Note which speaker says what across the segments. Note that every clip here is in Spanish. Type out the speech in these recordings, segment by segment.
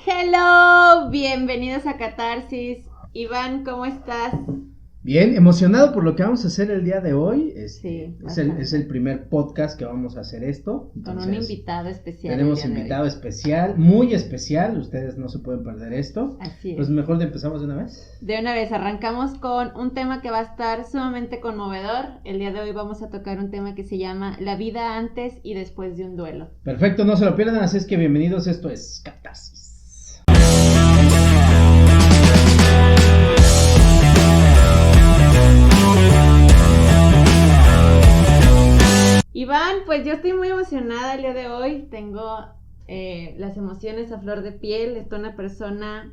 Speaker 1: Hello, bienvenidos a Catarsis. Iván, ¿cómo estás?
Speaker 2: Bien, emocionado por lo que vamos a hacer el día de hoy.
Speaker 1: Sí,
Speaker 2: es el primer podcast que vamos a hacer esto.
Speaker 1: Entonces, con un invitado especial.
Speaker 2: Tenemos invitado especial, muy especial. Ustedes no se pueden perder esto.
Speaker 1: Así es.
Speaker 2: Pues mejor empezamos de una vez.
Speaker 1: De una vez, arrancamos con un tema que va a estar sumamente conmovedor. El día de hoy vamos a tocar un tema que se llama La vida antes y después de un duelo.
Speaker 2: Perfecto, no se lo pierdan, así es que bienvenidos. Esto es Catarsis.
Speaker 1: Iván, pues yo estoy muy emocionada el día de hoy, tengo las emociones a flor de piel, está una persona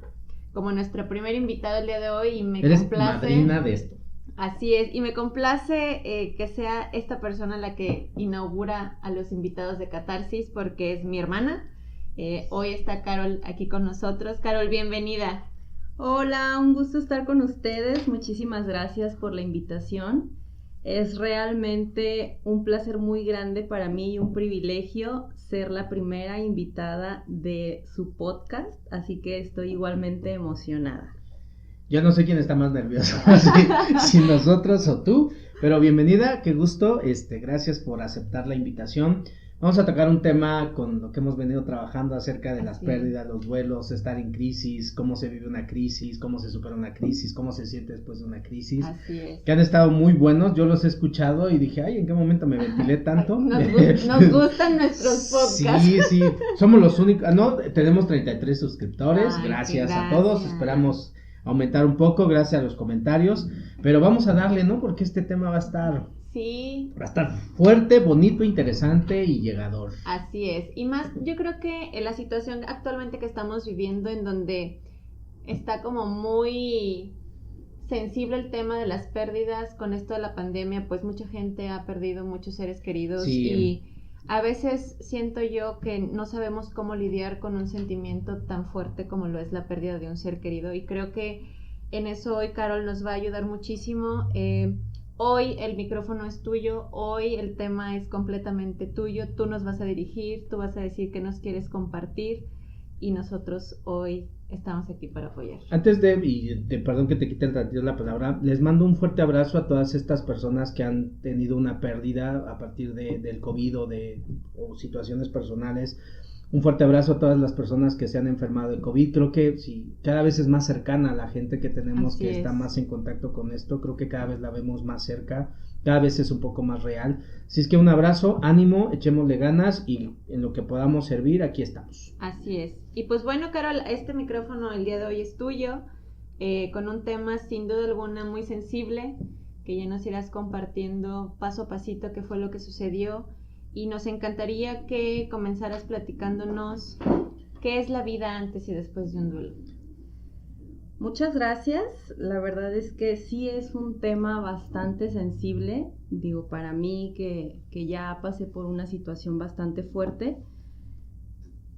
Speaker 1: como nuestra primera invitada el día de hoy y me
Speaker 2: Eres
Speaker 1: complace.
Speaker 2: madrina de esto.
Speaker 1: Así es, y me complace que sea esta persona la que inaugura a los invitados de Catarsis porque es mi hermana. Hoy está Carol aquí con nosotros. Carol, bienvenida.
Speaker 3: Hola, un gusto estar con ustedes, muchísimas gracias por la invitación. Es realmente un placer muy grande para mí y un privilegio ser la primera invitada de su podcast, así que estoy igualmente emocionada.
Speaker 2: Yo no sé quién está más nervioso, si nosotros o tú, pero bienvenida, qué gusto, gracias por aceptar la invitación. Vamos a tocar un tema con lo que hemos venido trabajando acerca de las pérdidas, los duelos, estar en crisis, cómo se vive una crisis, cómo se supera una crisis, cómo se siente después de una crisis.
Speaker 1: Así es.
Speaker 2: Que han estado muy buenos, yo los he escuchado y dije, ay, ¿en qué momento me ventilé tanto?
Speaker 1: Nos gustan nuestros podcasts.
Speaker 2: Sí, somos los únicos, no, tenemos 33 suscriptores, gracias a todos, esperamos aumentar un poco, gracias a los comentarios, pero vamos a darle, ¿no? Porque este tema va a estar fuerte, bonito, interesante y llegador.
Speaker 1: Así es, y más, yo creo que en la situación actualmente que estamos viviendo, en donde está como muy sensible el tema de las pérdidas, con esto de la pandemia, pues mucha gente ha perdido muchos seres queridos y a veces siento yo que no sabemos cómo lidiar con un sentimiento tan fuerte como lo es la pérdida de un ser querido, y creo que en eso hoy Carol nos va a ayudar muchísimo. Hoy el micrófono es tuyo, hoy el tema es completamente tuyo, tú nos vas a dirigir, tú vas a decir qué nos quieres compartir y nosotros hoy estamos aquí para apoyar.
Speaker 2: Antes perdón que te quite el ratito la palabra, les mando un fuerte abrazo a todas estas personas que han tenido una pérdida a partir del COVID o situaciones personales. Un fuerte abrazo a todas las personas que se han enfermado de COVID. Creo que sí, cada vez es más cercana a la gente que tenemos, que está más en contacto con esto. Creo que cada vez la vemos más cerca, cada vez es un poco más real. Así es que un abrazo, ánimo, echémosle ganas y en lo que podamos servir, aquí estamos.
Speaker 1: Así es. Y pues bueno, Carol, este micrófono el día de hoy es tuyo, con un tema sin duda alguna muy sensible, que ya nos irás compartiendo paso a pasito qué fue lo que sucedió. Y nos encantaría que comenzaras platicándonos qué es la vida antes y después de un duelo.
Speaker 3: Muchas gracias, la verdad es que sí es un tema bastante sensible, digo, para mí que ya pasé por una situación bastante fuerte.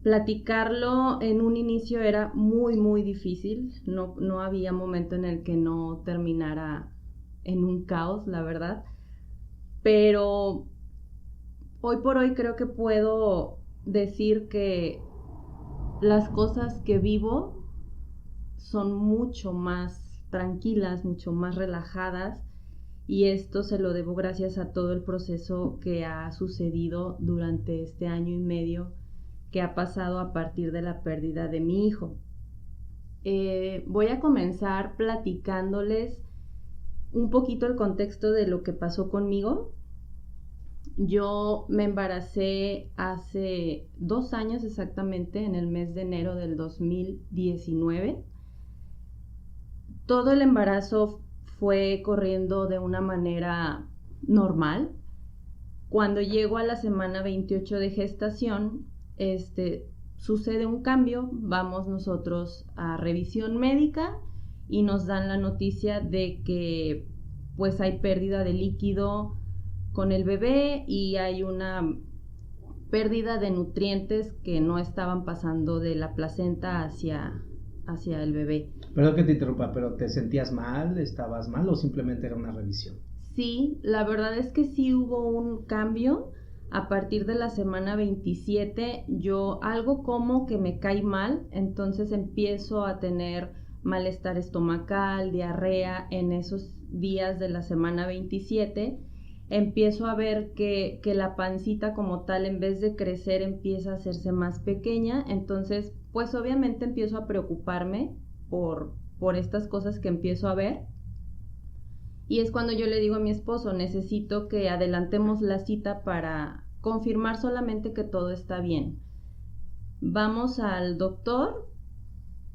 Speaker 3: Platicarlo en un inicio era muy, muy difícil, no había momento en el que no terminara en un caos, la verdad, pero hoy por hoy creo que puedo decir que las cosas que vivo son mucho más tranquilas, mucho más relajadas, y esto se lo debo gracias a todo el proceso que ha sucedido durante este año y medio que ha pasado a partir de la pérdida de mi hijo. Voy a comenzar platicándoles un poquito el contexto de lo que pasó conmigo. Yo me embaracé hace 2 años exactamente, en el mes de enero del 2019. Todo el embarazo fue corriendo de una manera normal. Cuando llego a la semana 28 de gestación, sucede un cambio, vamos nosotros a revisión médica y nos dan la noticia de que pues hay pérdida de líquido con el bebé y hay una pérdida de nutrientes que no estaban pasando de la placenta hacia el bebé.
Speaker 2: Perdón que te interrumpa, pero ¿te sentías mal? ¿Estabas mal o simplemente era una revisión?
Speaker 3: Sí, la verdad es que sí hubo un cambio A partir de la semana 27 yo algo como que me cae mal, entonces empiezo a tener malestar estomacal, diarrea en esos días de la semana 27. Empiezo a ver que la pancita como tal, en vez de crecer, empieza a hacerse más pequeña. Entonces, pues obviamente empiezo a preocuparme por estas cosas que empiezo a ver. Y es cuando yo le digo a mi esposo, necesito que adelantemos la cita para confirmar solamente que todo está bien. Vamos al doctor,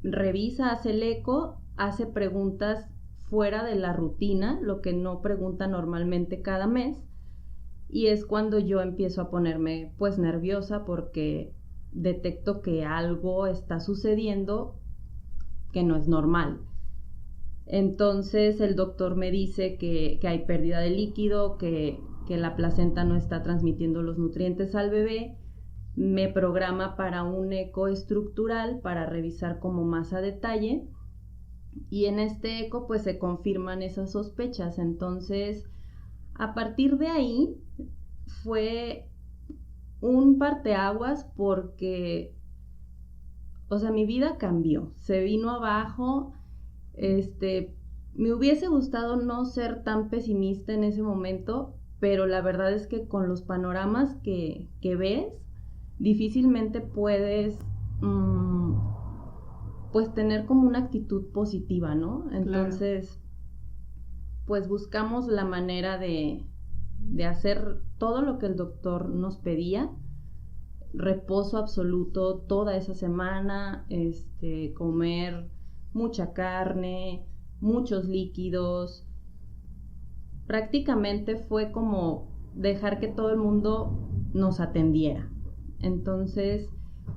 Speaker 3: revisa, hace el eco, hace preguntas fuera de la rutina, lo que no pregunta normalmente cada mes, y es cuando yo empiezo a ponerme pues nerviosa porque detecto que algo está sucediendo que no es normal. Entonces el doctor me dice que hay pérdida de líquido, que la placenta no está transmitiendo los nutrientes al bebé. Me programa para un eco estructural para revisar como más a detalle, y en este eco pues se confirman esas sospechas. Entonces, a partir de ahí fue un parteaguas porque, o sea, mi vida cambió, se vino abajo. Me hubiese gustado no ser tan pesimista en ese momento, pero la verdad es que con los panoramas que ves, difícilmente puedes pues tener como una actitud positiva, ¿no? Entonces, claro, pues buscamos la manera de hacer todo lo que el doctor nos pedía, reposo absoluto toda esa semana, comer mucha carne, muchos líquidos. Prácticamente fue como dejar que todo el mundo nos atendiera. Entonces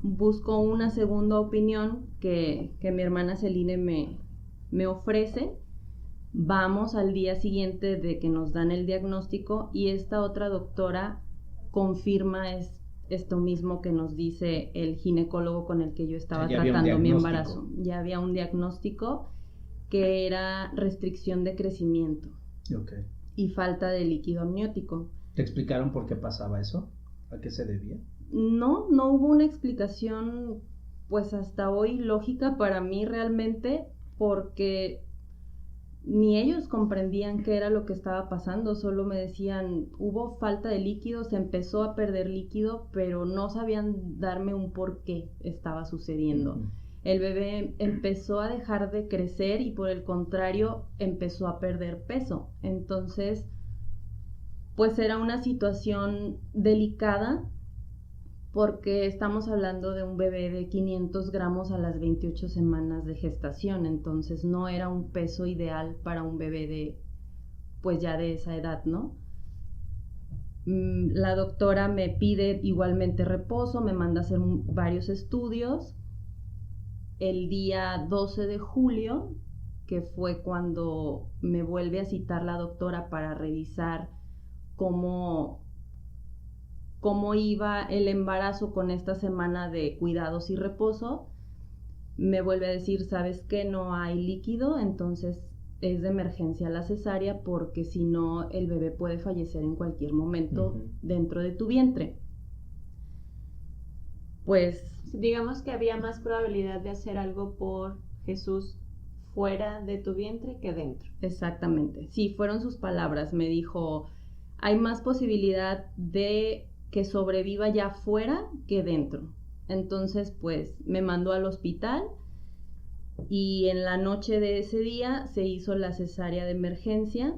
Speaker 3: busco una segunda opinión que mi hermana Celine me ofrece. Vamos al día siguiente de que nos dan el diagnóstico y esta otra doctora confirma esto mismo que nos dice el ginecólogo con el que yo estaba tratando mi embarazo. Ya había un diagnóstico que era restricción de crecimiento.
Speaker 2: Okay.
Speaker 3: Y falta de líquido amniótico.
Speaker 2: ¿Te explicaron por qué pasaba eso? ¿A qué se debía?
Speaker 3: No hubo una explicación, pues hasta hoy lógica para mí realmente, porque ni ellos comprendían qué era lo que estaba pasando, solo me decían, hubo falta de líquido, se empezó a perder líquido, pero no sabían darme un por qué estaba sucediendo. Uh-huh. El bebé empezó a dejar de crecer y por el contrario empezó a perder peso. Entonces, pues era una situación delicada porque estamos hablando de un bebé de 500 gramos a las 28 semanas de gestación. Entonces no era un peso ideal para un bebé de, pues ya de esa edad, ¿no? La doctora me pide igualmente reposo, me manda a hacer varios estudios. El día 12 de julio, que fue cuando me vuelve a citar la doctora para revisar cómo iba el embarazo con esta semana de cuidados y reposo, me vuelve a decir, ¿sabes qué? No hay líquido, entonces es de emergencia la cesárea porque si no el bebé puede fallecer en cualquier momento uh-huh. dentro de tu vientre. Pues
Speaker 1: digamos que había más probabilidad de hacer algo por Jesús fuera de tu vientre que dentro.
Speaker 3: Exactamente, sí, fueron sus palabras. Me dijo, hay más posibilidad de que sobreviva ya fuera que dentro. Entonces, pues, me mandó al hospital y en la noche de ese día se hizo la cesárea de emergencia.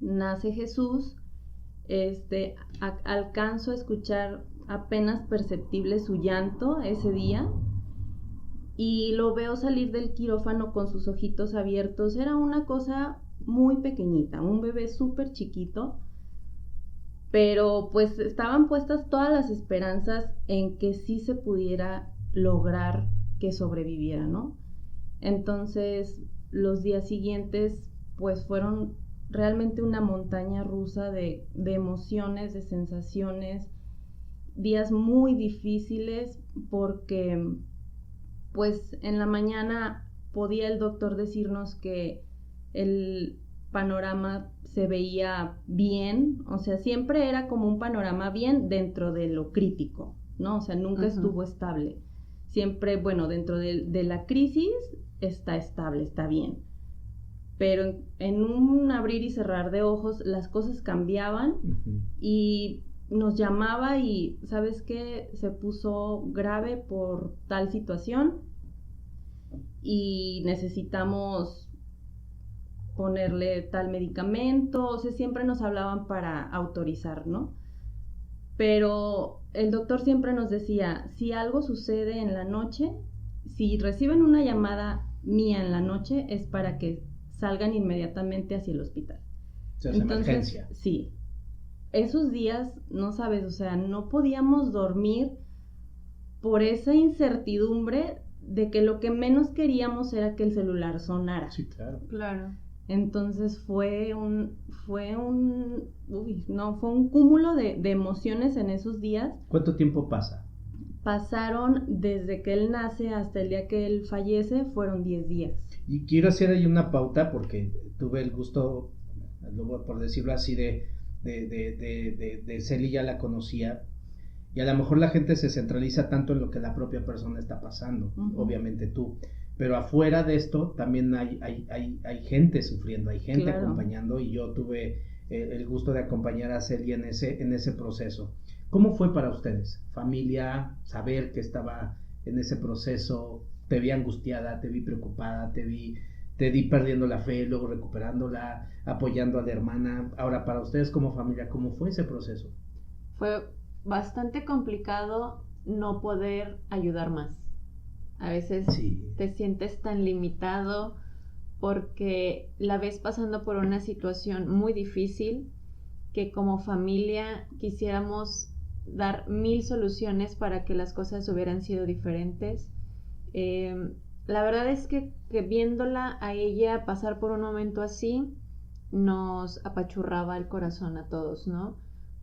Speaker 3: Nace Jesús. Alcanzo a escuchar apenas perceptible su llanto ese día y lo veo salir del quirófano con sus ojitos abiertos. Era una cosa muy pequeñita, un bebé súper chiquito, pero pues estaban puestas todas las esperanzas en que sí se pudiera lograr que sobreviviera, ¿no? Entonces los días siguientes pues fueron realmente una montaña rusa de emociones, de sensaciones, días muy difíciles porque pues en la mañana podía el doctor decirnos que el panorama se veía bien, o sea, siempre era como un panorama bien dentro de lo crítico, ¿no? O sea, nunca estuvo estable. Siempre, bueno, dentro de la crisis está estable, está bien. Pero en un abrir y cerrar de ojos las cosas cambiaban y nos llamaba y, ¿sabes qué? Se puso grave por tal situación y necesitamos ponerle tal medicamento, o sea, siempre nos hablaban para autorizar, ¿no? Pero el doctor siempre nos decía, si algo sucede en la noche, si reciben una llamada mía en la noche, es para que salgan inmediatamente hacia el hospital.
Speaker 2: O sea, es emergencia.
Speaker 3: Sí. Esos días, no sabes, o sea, no podíamos dormir por esa incertidumbre de que lo que menos queríamos era que el celular sonara.
Speaker 2: Sí, claro.
Speaker 1: Claro.
Speaker 3: Entonces fue un cúmulo de emociones en esos días.
Speaker 2: ¿Cuánto tiempo pasa?
Speaker 3: Pasaron desde que él nace hasta el día que él fallece, fueron 10 días.
Speaker 2: Y quiero hacer ahí una pauta porque tuve el gusto, por decirlo así, de Celi, ya la conocía. Y a lo mejor la gente se centraliza tanto en lo que la propia persona está pasando, obviamente tú. Pero afuera de esto también hay gente sufriendo, hay gente acompañando, y yo tuve el gusto de acompañar a Celi en ese proceso. ¿Cómo fue para ustedes? Familia, saber que estaba en ese proceso, te vi angustiada, te vi preocupada, te vi perdiendo la fe, luego recuperándola, apoyando a la hermana. Ahora, para ustedes como familia, ¿cómo fue ese proceso?
Speaker 1: Fue bastante complicado no poder ayudar más. A veces te sientes tan limitado porque la ves pasando por una situación muy difícil que como familia quisiéramos dar 1000 soluciones para que las cosas hubieran sido diferentes. La verdad es que viéndola a ella pasar por un momento así nos apachurraba el corazón a todos, ¿no?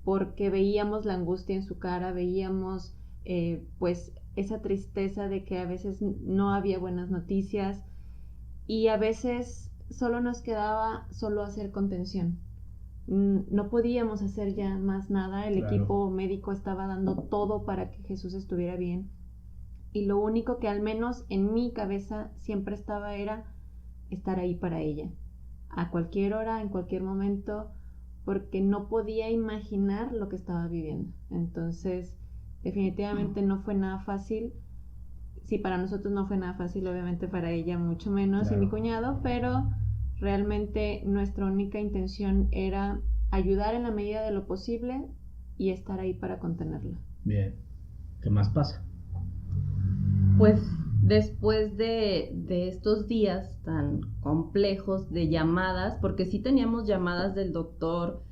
Speaker 1: Porque veíamos la angustia en su cara, veíamos pues esa tristeza de que a veces no había buenas noticias y a veces solo nos quedaba hacer contención. No podíamos hacer ya más nada, el equipo médico estaba dando todo para que Jesús estuviera bien y lo único que al menos en mi cabeza siempre estaba era estar ahí para ella, a cualquier hora, en cualquier momento, porque no podía imaginar lo que estaba viviendo. Entonces, definitivamente no fue nada fácil. Sí, para nosotros no fue nada fácil, obviamente para ella mucho menos, y mi cuñado, pero realmente nuestra única intención era ayudar en la medida de lo posible y estar ahí para contenerla.
Speaker 2: Bien. ¿Qué más pasa?
Speaker 3: Pues después de estos días tan complejos de llamadas, porque sí teníamos llamadas del doctor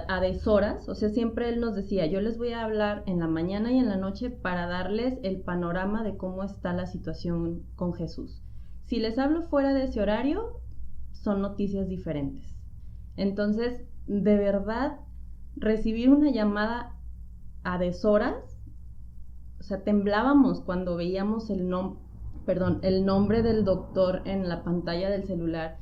Speaker 3: a deshoras, o sea, siempre él nos decía, yo les voy a hablar en la mañana y en la noche para darles el panorama de cómo está la situación con Jesús. Si les hablo fuera de ese horario, son noticias diferentes. Entonces, de verdad, recibir una llamada a deshoras, o sea, temblábamos cuando veíamos el nombre del doctor en la pantalla del celular.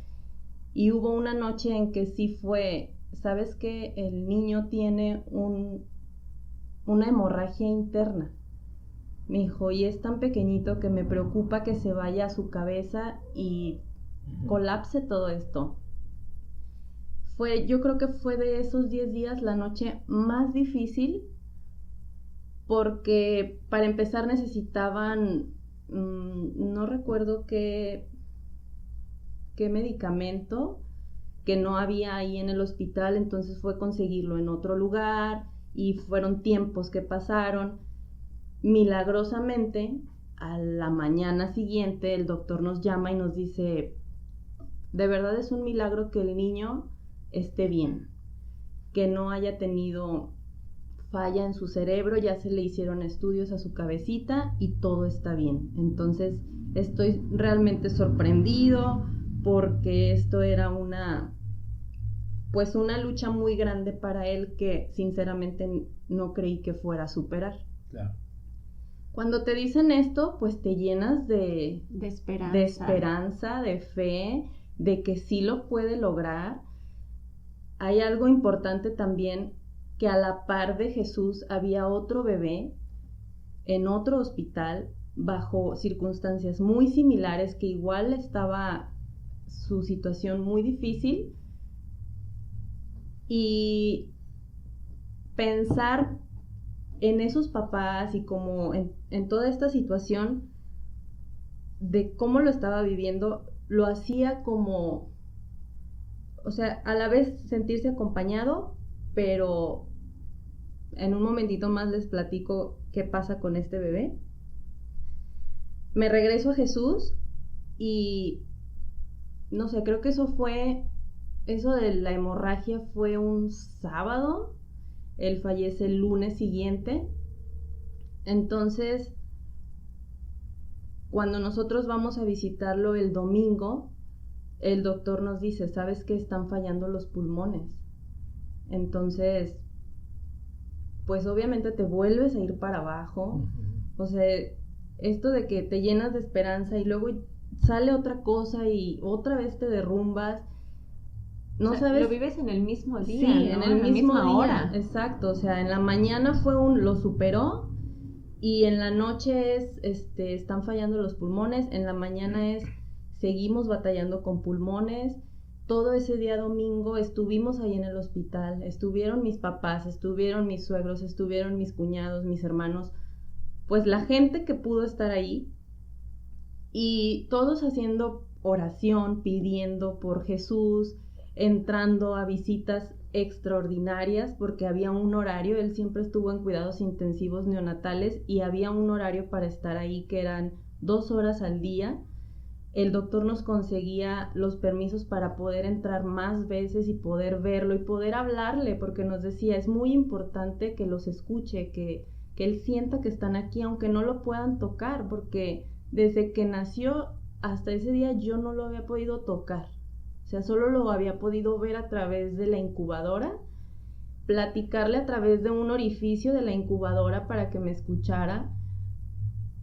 Speaker 3: Y hubo una noche en que sí fue, ¿sabes qué? El niño tiene una hemorragia interna. Me dijo, y es tan pequeñito que me preocupa que se vaya a su cabeza y colapse todo esto. Yo creo que fue de esos 10 días la noche más difícil, porque para empezar necesitaban, no recuerdo qué medicamento, que no había ahí en el hospital, entonces fue conseguirlo en otro lugar y fueron tiempos que pasaron. Milagrosamente, a la mañana siguiente el doctor nos llama y nos dice, de verdad es un milagro que el niño esté bien, que no haya tenido falla en su cerebro, ya se le hicieron estudios a su cabecita y todo está bien. Entonces estoy realmente sorprendido porque esto era una lucha muy grande para él que sinceramente no creí que fuera a superar.
Speaker 2: Claro.
Speaker 3: Cuando te dicen esto, pues te llenas
Speaker 1: de esperanza,
Speaker 3: de fe, de que sí lo puede lograr. hay algo importante también, que a la par de Jesús había otro bebé en otro hospital bajo circunstancias muy similares, que igual estaba su situación muy difícil, y pensar en esos papás y como en toda esta situación de cómo lo estaba viviendo, lo hacía como, o sea, a la vez sentirse acompañado, pero en un momentito más les platico qué pasa con este bebé. Me regreso a Jesús y no sé, creo que eso de la hemorragia fue un sábado. Él fallece el lunes siguiente. Entonces, cuando nosotros vamos a visitarlo el domingo, el doctor nos dice, ¿sabes qué? Están fallando los pulmones. Entonces, pues obviamente te vuelves a ir para abajo. O sea, esto de que te llenas de esperanza y luego sale otra cosa y otra vez te derrumbas. No, o sea, sabes.
Speaker 1: Lo vives en el mismo día.
Speaker 3: Sí,
Speaker 1: ¿no?
Speaker 3: en el mismo
Speaker 1: misma
Speaker 3: día.
Speaker 1: Hora.
Speaker 3: Exacto. O sea, en la mañana lo superó, y en la noche están fallando los pulmones. En la mañana seguimos batallando con pulmones. Todo ese día domingo estuvimos ahí en el hospital. Estuvieron mis papás, estuvieron mis suegros, estuvieron mis cuñados, mis hermanos. Pues la gente que pudo estar ahí. Y todos haciendo oración, pidiendo por Jesús, entrando a visitas extraordinarias, porque había un horario. Él siempre estuvo en cuidados intensivos neonatales y había un horario para estar ahí que eran 2 horas al día. El doctor nos conseguía los permisos para poder entrar más veces y poder verlo y poder hablarle, porque nos decía, es muy importante que los escuche, que él sienta que están aquí, aunque no lo puedan tocar, porque desde que nació hasta ese día yo no lo había podido tocar. O sea, solo lo había podido ver a través de la incubadora, platicarle a través de un orificio de la incubadora para que me escuchara,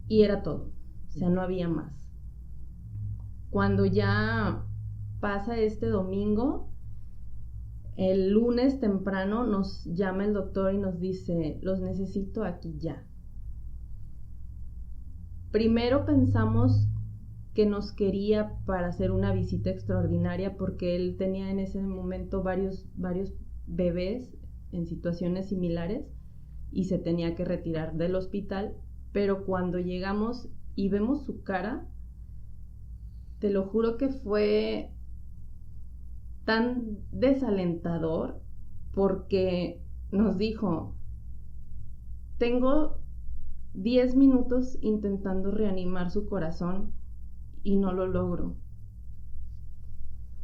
Speaker 3: y era todo. O sea, no había más. Cuando ya pasa este domingo, el lunes temprano nos llama el doctor y nos dice, los necesito aquí ya. Primero pensamos que nos quería para hacer una visita extraordinaria, porque él tenía en ese momento varios bebés en situaciones similares y se tenía que retirar del hospital. Pero cuando llegamos y vemos su cara, te lo juro que fue tan desalentador, porque nos dijo, tengo 10 minutos intentando reanimar su corazón y no lo logro.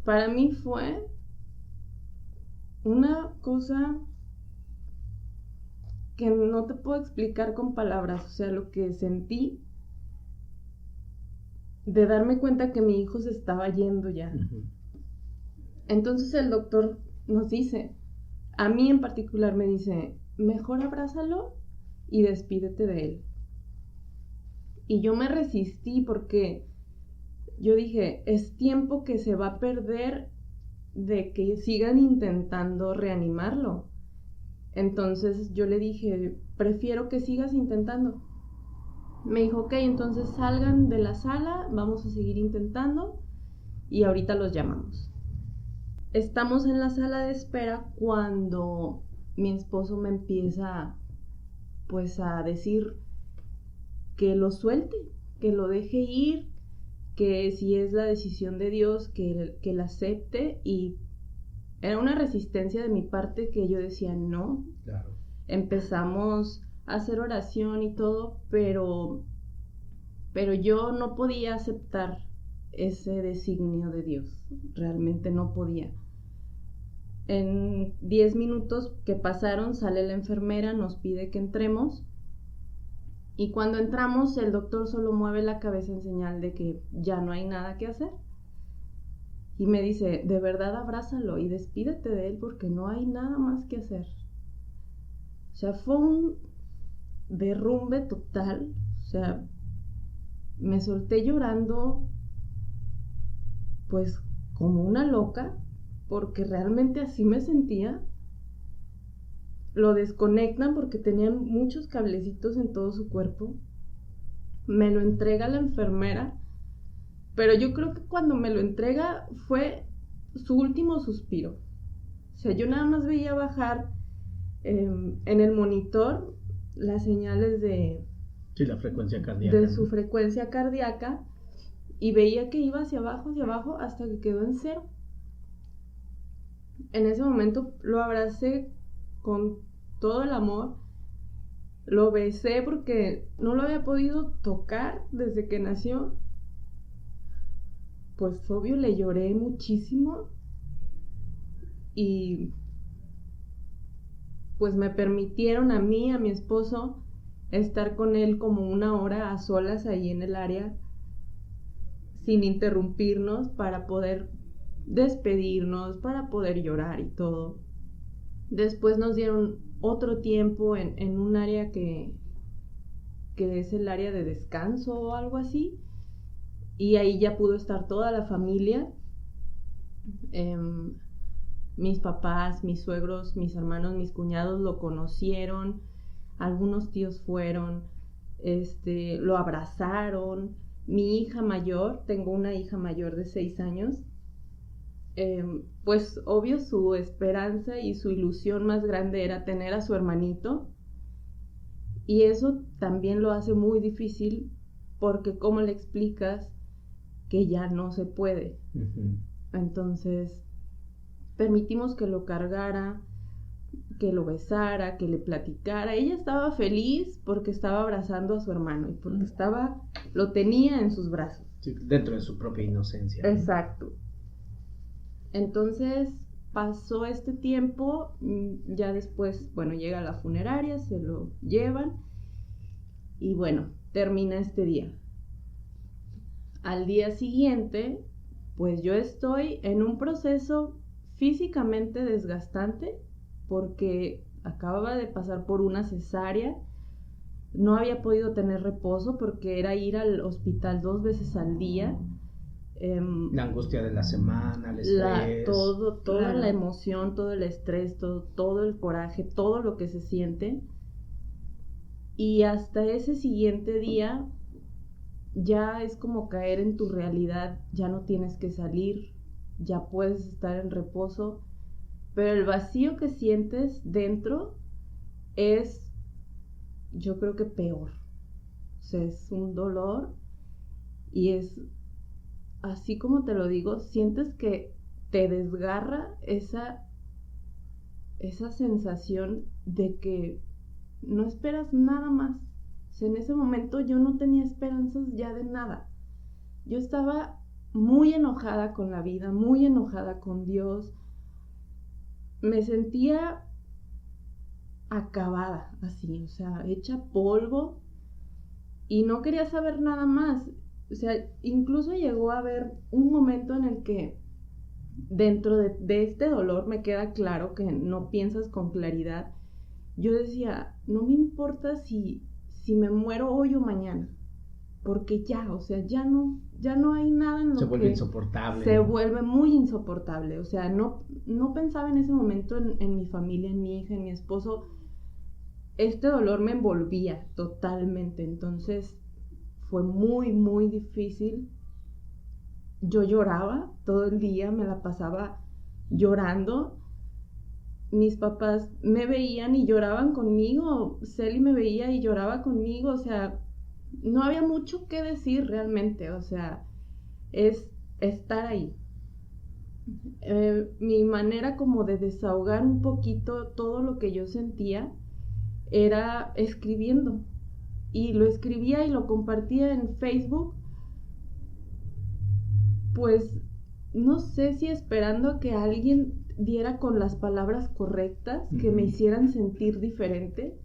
Speaker 3: Para mí fue una cosa que no te puedo explicar con palabras. O sea, lo que sentí de darme cuenta que mi hijo se estaba yendo ya. Uh-huh. Entonces el doctor nos dice, a mí en particular me dice, mejor abrázalo y despídete de él. Y yo me resistí, porque yo dije, es tiempo que se va a perder de que sigan intentando reanimarlo. Entonces yo le dije, prefiero que sigas intentando. Me dijo, ok, entonces salgan de la sala, vamos a seguir intentando y ahorita los llamamos. Estamos en la sala de espera cuando mi esposo me empieza pues a decir que lo suelte, que lo deje ir, que si es la decisión de Dios, que la acepte. Y era una resistencia de mi parte que yo decía no.
Speaker 2: Claro.
Speaker 3: Empezamos a hacer oración y todo, pero yo no podía aceptar ese designio de Dios. Realmente no podía. En 10 minutos que pasaron, sale la enfermera, nos pide que entremos. Y cuando entramos, el doctor solo mueve la cabeza en señal de que ya no hay nada que hacer. Y me dice, de verdad abrázalo y despídete de él, porque no hay nada más que hacer. O sea, fue un derrumbe total. O sea, me solté llorando pues como una loca, porque realmente así me sentía. Lo desconectan porque tenían muchos cablecitos en todo su cuerpo. Me lo entrega la enfermera, pero yo creo que cuando me lo entrega fue su último suspiro. O sea, yo nada más veía bajar en el monitor las señales
Speaker 2: Sí, la frecuencia cardíaca.
Speaker 3: de su frecuencia cardíaca, y veía que iba hacia abajo, hasta que quedó en 0. En ese momento lo abracé con todo el amor, lo besé porque no lo había podido tocar desde que nació. Pues obvio le lloré muchísimo y pues me permitieron a mí, a mi esposo, estar con él como 1 hora a solas ahí en el área, sin interrumpirnos, para poder despedirnos, para poder llorar y todo. Después nos dieron otro tiempo en un área que es el área de descanso o algo así, y ahí ya pudo estar toda la familia, mis papás, mis suegros, mis hermanos, mis cuñados lo conocieron, algunos tíos fueron, lo abrazaron. Mi hija mayor, tengo una hija mayor de 6 años, pues obvio su esperanza y su ilusión más grande era tener a su hermanito, y eso también lo hace muy difícil, porque ¿cómo le explicas que ya no se puede?
Speaker 2: Uh-huh.
Speaker 3: Entonces permitimos que lo cargara, que lo besara, que le platicara. Ella estaba feliz porque estaba abrazando a su hermano y porque lo tenía en sus brazos.
Speaker 2: Sí, dentro de su propia inocencia.
Speaker 3: Exacto. Entonces pasó este tiempo, ya después, bueno, llega a la funeraria, se lo llevan y bueno, termina este día. Al día siguiente, pues yo estoy en un proceso físicamente desgastante porque acababa de pasar por una cesárea, no había podido tener reposo porque era ir al hospital 2 veces al día.
Speaker 2: La angustia de la semana, el estrés.
Speaker 3: Toda
Speaker 1: Claro.
Speaker 3: la emoción, todo el estrés, todo el coraje, todo lo que se siente. Y hasta ese siguiente día ya es como caer en tu realidad, ya no tienes que salir, ya puedes estar en reposo, pero el vacío que sientes dentro es, yo creo que peor. O sea, es un dolor y es, así como te lo digo, sientes que te desgarra esa sensación de que no esperas nada más. O sea, en ese momento yo no tenía esperanzas ya de nada. Yo estaba muy enojada con la vida, muy enojada con Dios. Me sentía acabada, así, o sea, hecha polvo, y no quería saber nada más. O sea, incluso llegó a haber un momento en el que dentro de este dolor me queda claro que no piensas con claridad. Yo decía, no me importa si me muero hoy o mañana, porque ya, o sea, ya no hay nada en lo que...
Speaker 2: Se vuelve insoportable.
Speaker 3: Se vuelve muy insoportable. O sea, no pensaba en ese momento en mi familia, en mi hija, en mi esposo. Este dolor me envolvía totalmente. Entonces fue muy, muy difícil. Yo lloraba todo el día, me la pasaba llorando. Mis papás me veían y lloraban conmigo. Celi me veía y lloraba conmigo. O sea, no había mucho que decir realmente. O sea, es estar ahí. Mi manera como de desahogar un poquito todo lo que yo sentía era escribiendo. Y lo escribía y lo compartía en Facebook. Pues no sé si esperando a que alguien diera con las palabras correctas, que me hicieran sentir diferente,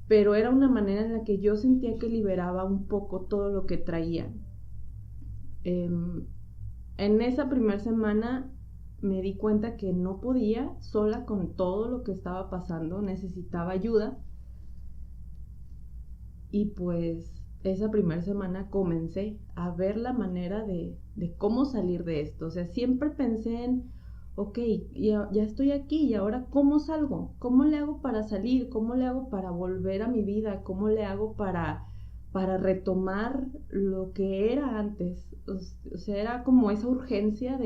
Speaker 3: pero era una manera en la que yo sentía que liberaba un poco todo lo que traía. En esa primera semana me di cuenta que no podía sola con todo lo que estaba pasando, necesitaba ayuda, y pues esa primera semana comencé a ver la manera de cómo salir de esto. O sea, siempre pensé en ok, ya estoy aquí y ahora ¿cómo salgo? ¿Cómo le hago para salir? ¿Cómo le hago para volver a mi vida? ¿Cómo le hago para retomar lo que era antes? O sea, era como esa urgencia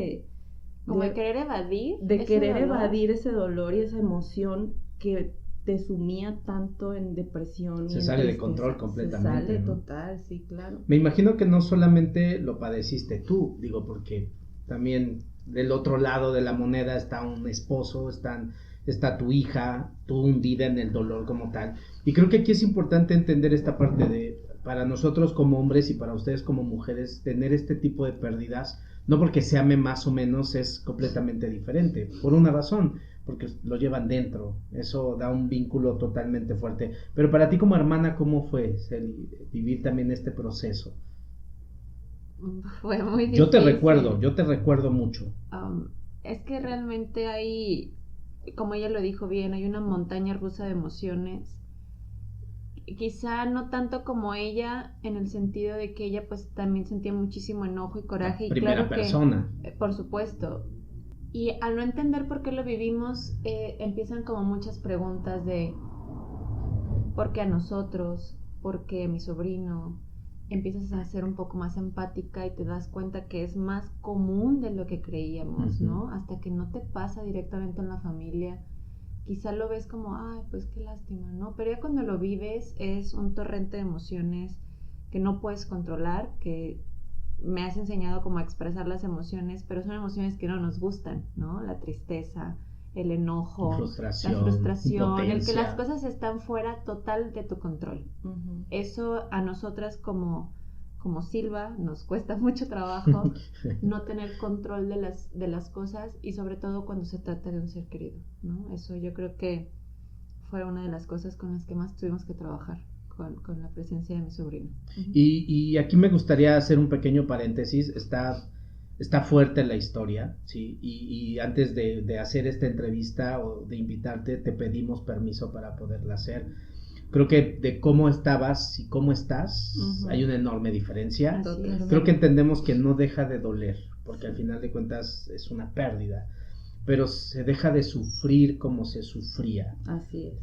Speaker 1: como de querer evadir.
Speaker 3: De querer evadir ese dolor y esa emoción que te sumía tanto en depresión.
Speaker 2: Se sale de control completamente.
Speaker 3: Se sale,
Speaker 2: ¿no?
Speaker 3: total, sí, claro.
Speaker 2: Me imagino que no solamente lo padeciste tú, digo, porque también del otro lado de la moneda está un esposo, está tu hija, tú hundida en el dolor como tal. Y creo que aquí es importante entender esta parte de, para nosotros como hombres y para ustedes como mujeres, tener este tipo de pérdidas, no porque se ame más o menos, es completamente diferente, por una razón, porque lo llevan dentro, eso da un vínculo totalmente fuerte. Pero para ti como hermana, ¿cómo fue vivir también este proceso?
Speaker 1: Fue muy difícil.
Speaker 2: Yo te recuerdo mucho.
Speaker 1: Es que realmente hay, como ella lo dijo bien, hay una montaña rusa de emociones. Quizá no tanto como ella, en el sentido de que ella pues también sentía muchísimo enojo y coraje.
Speaker 2: Primera
Speaker 1: y claro
Speaker 2: persona.
Speaker 1: Por supuesto. Y al no entender por qué lo vivimos, empiezan como muchas preguntas de ¿por qué a nosotros? ¿Por qué a mi sobrino? Empiezas a ser un poco más empática y te das cuenta que es más común de lo que creíamos, ¿no? Hasta que no te pasa directamente en la familia, quizá lo ves como, ay, pues qué lástima, ¿no? Pero ya cuando lo vives es un torrente de emociones que no puedes controlar, que me has enseñado como a expresar las emociones, pero son emociones que no nos gustan, ¿no? La tristeza, el enojo, la frustración, el que las cosas están fuera total de tu control. Eso a nosotras como Silva nos cuesta mucho trabajo no tener control de las cosas, y sobre todo cuando se trata de un ser querido, ¿no? Eso yo creo que fue una de las cosas con las que más tuvimos que trabajar con la presencia de mi sobrino.
Speaker 2: Y aquí me gustaría hacer un pequeño paréntesis. Está fuerte la historia, ¿sí? Y antes de hacer esta entrevista o de invitarte, te pedimos permiso para poderla hacer. Creo que de cómo estabas y cómo estás, hay una enorme diferencia. Creo que entendemos que no deja de doler, porque al final de cuentas es una pérdida, pero se deja de sufrir como se sufría.
Speaker 3: Así es.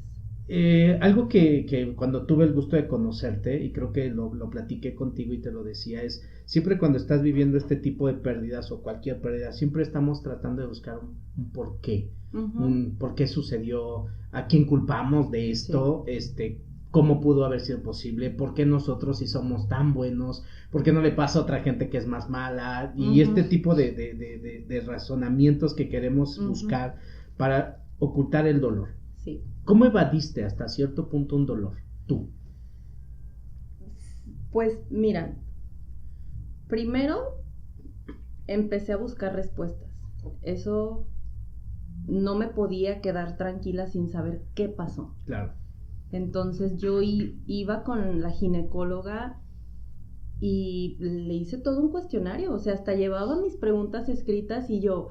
Speaker 2: Algo que cuando tuve el gusto de conocerte, y creo que lo platiqué contigo y te lo decía, es siempre cuando estás viviendo este tipo de pérdidas o cualquier pérdida, siempre estamos tratando de buscar un porqué, un por qué sucedió, a quién culpamos de esto, cómo pudo haber sido posible, por qué nosotros si somos tan buenos, por qué no le pasa a otra gente que es más mala, y este tipo de razonamientos que queremos buscar para ocultar el dolor.
Speaker 3: Sí.
Speaker 2: ¿Cómo evadiste hasta cierto punto un dolor, tú?
Speaker 3: Pues mira, primero empecé a buscar respuestas. Eso no me podía quedar tranquila sin saber qué pasó.
Speaker 2: Claro.
Speaker 3: Entonces yo iba con la ginecóloga y le hice todo un cuestionario. O sea, hasta llevaba mis preguntas escritas y yo,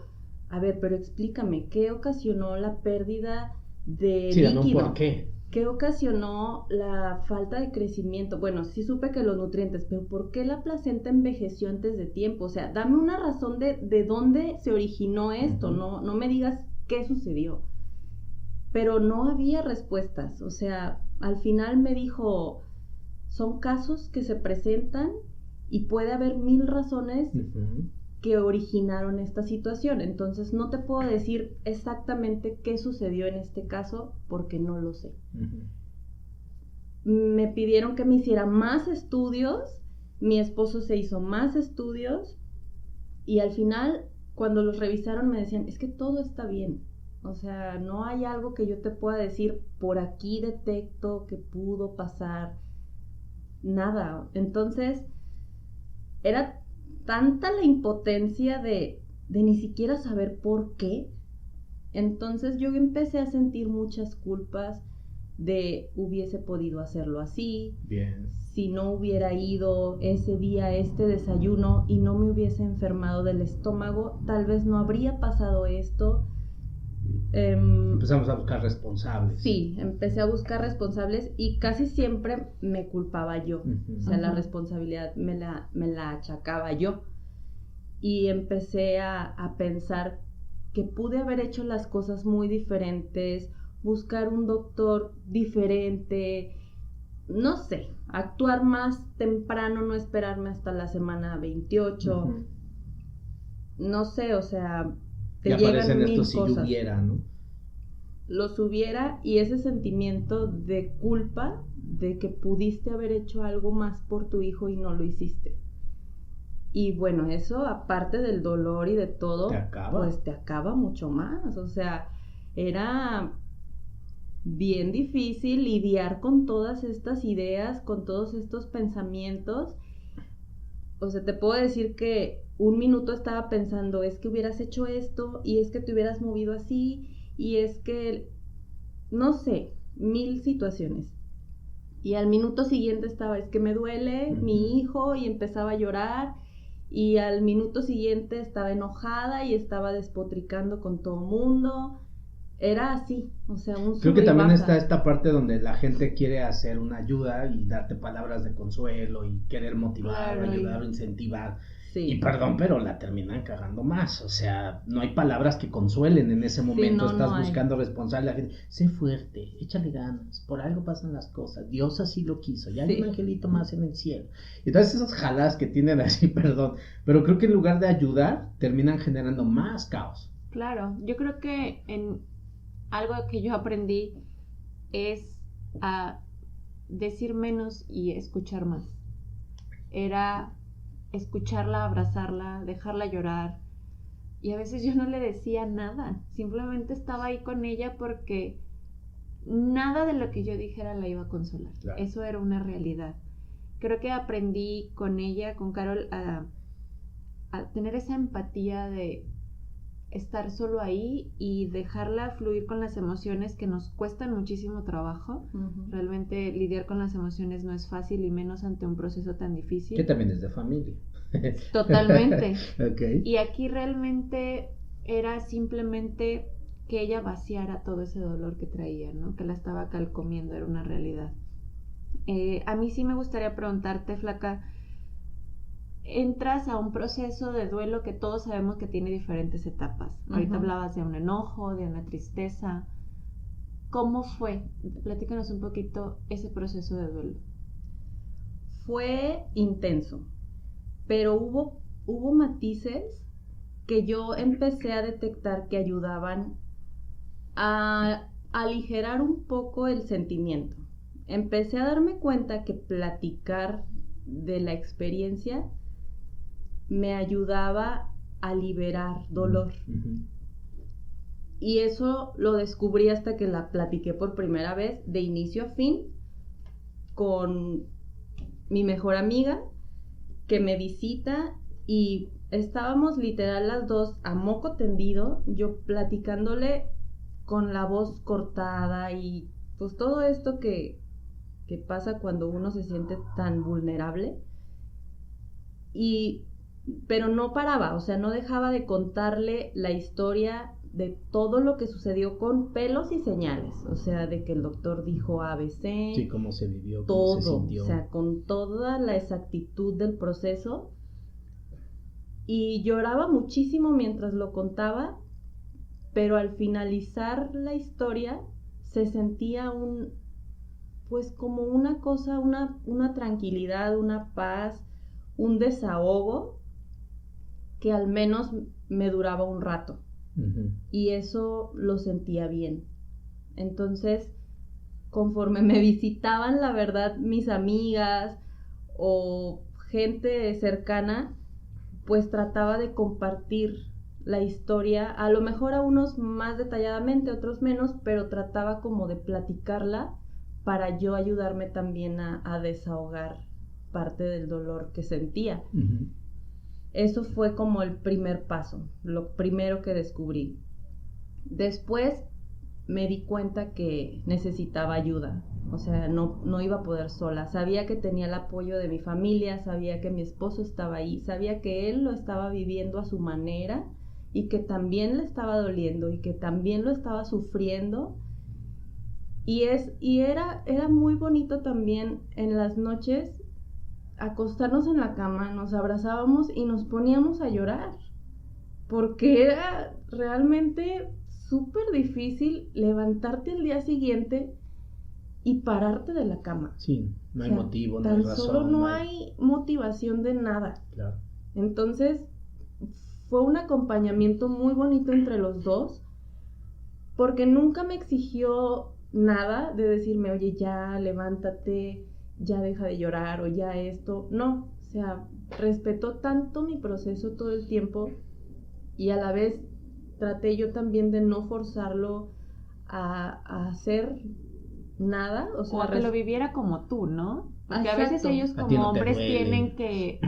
Speaker 3: a ver, pero explícame, ¿qué ocasionó la pérdida de líquido?
Speaker 2: ¿Por qué?
Speaker 3: ¿Qué ocasionó la falta de crecimiento? Bueno, sí supe que los nutrientes, pero ¿por qué la placenta envejeció antes de tiempo? O sea, dame una razón de dónde se originó esto, no me digas qué sucedió. Pero no había respuestas, o sea, al final me dijo, son casos que se presentan y puede haber 1000 razones que originaron esta situación, entonces no te puedo decir exactamente qué sucedió en este caso porque no lo sé. Me pidieron que me hiciera más estudios, mi esposo se hizo más estudios y al final cuando los revisaron me decían, es que todo está bien, o sea, no hay algo que yo te pueda decir, por aquí detecto que pudo pasar, nada. Entonces era tanta la impotencia de ni siquiera saber por qué. Entonces yo empecé a sentir muchas culpas de hubiese podido hacerlo así.
Speaker 2: Bien.
Speaker 3: Si no hubiera ido ese día a este desayuno y no me hubiese enfermado del estómago, tal vez no habría pasado esto.
Speaker 2: Empezamos a buscar responsables.
Speaker 3: Sí, empecé a buscar responsables y casi siempre me culpaba yo. O sea, la responsabilidad me la achacaba yo. Y empecé a pensar que pude haber hecho las cosas muy diferentes, buscar un doctor diferente, no sé, actuar más temprano, no esperarme hasta la semana 28,
Speaker 2: Ujú.
Speaker 3: no sé, o sea, te
Speaker 2: Y aparecen
Speaker 3: llegan mil
Speaker 2: estos si yo
Speaker 3: cosas.
Speaker 2: hubiera, ¿no?
Speaker 3: Los hubiera, y ese sentimiento de culpa de que pudiste haber hecho algo más por tu hijo y no lo hiciste. Y bueno, eso aparte del dolor y de todo,
Speaker 2: Te acaba.
Speaker 3: pues te acaba mucho más. O sea, era bien difícil lidiar con todas estas ideas, con todos estos pensamientos. O sea, te puedo decir que un minuto estaba pensando, es que hubieras hecho esto, y es que te hubieras movido así, y es que, no sé, mil situaciones. Y al minuto siguiente estaba, es que me duele mi hijo, y empezaba a llorar, y al minuto siguiente estaba enojada y estaba despotricando con todo mundo. Era así, o sea, un
Speaker 2: Creo que
Speaker 3: sube y
Speaker 2: también
Speaker 3: baja.
Speaker 2: está esta parte donde la gente quiere hacer una ayuda y darte palabras de consuelo y querer motivar,
Speaker 1: Claro,
Speaker 2: ayudar, incentivar.
Speaker 3: Sí.
Speaker 2: Y perdón, pero la terminan cagando más. O sea, no hay palabras que consuelen en ese momento.
Speaker 3: no,
Speaker 2: Estás
Speaker 3: no hay.
Speaker 2: buscando responsable. La gente, sé fuerte, échale ganas. Por algo pasan las cosas. Dios así lo quiso. Ya hay
Speaker 3: Sí.
Speaker 2: un angelito más en el cielo. Y todas esas jaladas que tienen así, perdón. Pero creo que en lugar de ayudar, terminan generando más caos.
Speaker 1: Claro, yo creo que en algo que yo aprendí es a decir menos y escuchar más. Era escucharla, abrazarla, dejarla llorar. Y a veces yo no le decía nada, simplemente estaba ahí con ella porque nada de lo que yo dijera la iba a consolar.
Speaker 2: Claro.
Speaker 1: Eso era una realidad. Creo que aprendí con ella, con Carol, a tener esa empatía de estar solo ahí y dejarla fluir con las emociones que nos cuestan muchísimo trabajo.
Speaker 3: Uh-huh.
Speaker 1: Realmente lidiar con las emociones no es fácil y menos ante un proceso tan difícil.
Speaker 2: Que también es de familia.
Speaker 1: Totalmente.
Speaker 2: Okay.
Speaker 1: Y aquí realmente era simplemente que ella vaciara todo ese dolor que traía, ¿no? Que la estaba calcomiendo, era una realidad. A mí sí me gustaría preguntarte, Flaca, entras a un proceso de duelo que todos sabemos que tiene diferentes etapas. Uh-huh. Ahorita hablabas de un enojo, de una tristeza. ¿Cómo fue? Platícanos un poquito ese proceso de duelo.
Speaker 3: Fue intenso, pero hubo matices que yo empecé a detectar que ayudaban a aligerar un poco el sentimiento. Empecé a darme cuenta que platicar de la experiencia me ayudaba a liberar dolor.
Speaker 2: Uh-huh.
Speaker 3: Y eso lo descubrí hasta que la platiqué por primera vez, de inicio a fin, con mi mejor amiga, que me visita, y estábamos literal las dos a moco tendido, yo platicándole con la voz cortada y pues todo esto que pasa cuando uno se siente tan vulnerable. Pero no paraba, o sea, no dejaba de contarle la historia de todo lo que sucedió con pelos y señales, o sea, de que el doctor dijo ABC,
Speaker 2: sí, cómo se vivió,
Speaker 3: todo,
Speaker 2: cómo se sintió.
Speaker 3: O sea, con toda la exactitud del proceso, y lloraba muchísimo mientras lo contaba, pero al finalizar la historia se sentía pues como una cosa, una tranquilidad, una paz, un desahogo que al menos me duraba un rato. Uh-huh. Y eso lo sentía bien. Entonces, conforme me visitaban, la verdad, mis amigas o gente cercana, pues trataba de compartir la historia, a lo mejor a unos más detalladamente, otros menos, pero trataba como de platicarla para yo ayudarme también a desahogar parte del dolor que sentía. Uh-huh. Eso fue como el primer paso, lo primero que descubrí. Después me di cuenta que necesitaba ayuda, o sea, no iba a poder sola. Sabía que tenía el apoyo de mi familia, sabía que mi esposo estaba ahí, sabía que él lo estaba viviendo a su manera y que también le estaba doliendo y que también lo estaba sufriendo. Y era muy bonito también en las noches acostarnos en la cama, nos abrazábamos y nos poníamos a llorar, porque era realmente súper difícil levantarte el día siguiente y pararte de la cama.
Speaker 2: Sí, no hay motivo, no
Speaker 3: tan
Speaker 2: hay razón.
Speaker 3: Solo no hay motivación de nada.
Speaker 2: Claro.
Speaker 3: Entonces, fue un acompañamiento muy bonito entre los dos, porque nunca me exigió nada de decirme, oye, ya levántate, ya deja de llorar o ya esto. No, o sea, respetó tanto mi proceso todo el tiempo y a la vez traté yo también de no forzarlo a hacer nada,
Speaker 1: o a que lo viviera como tú, ¿no? Porque
Speaker 3: Exacto.
Speaker 1: a veces ellos
Speaker 2: A ti
Speaker 1: como
Speaker 2: no te
Speaker 1: hombres
Speaker 2: duele.
Speaker 1: tienen que,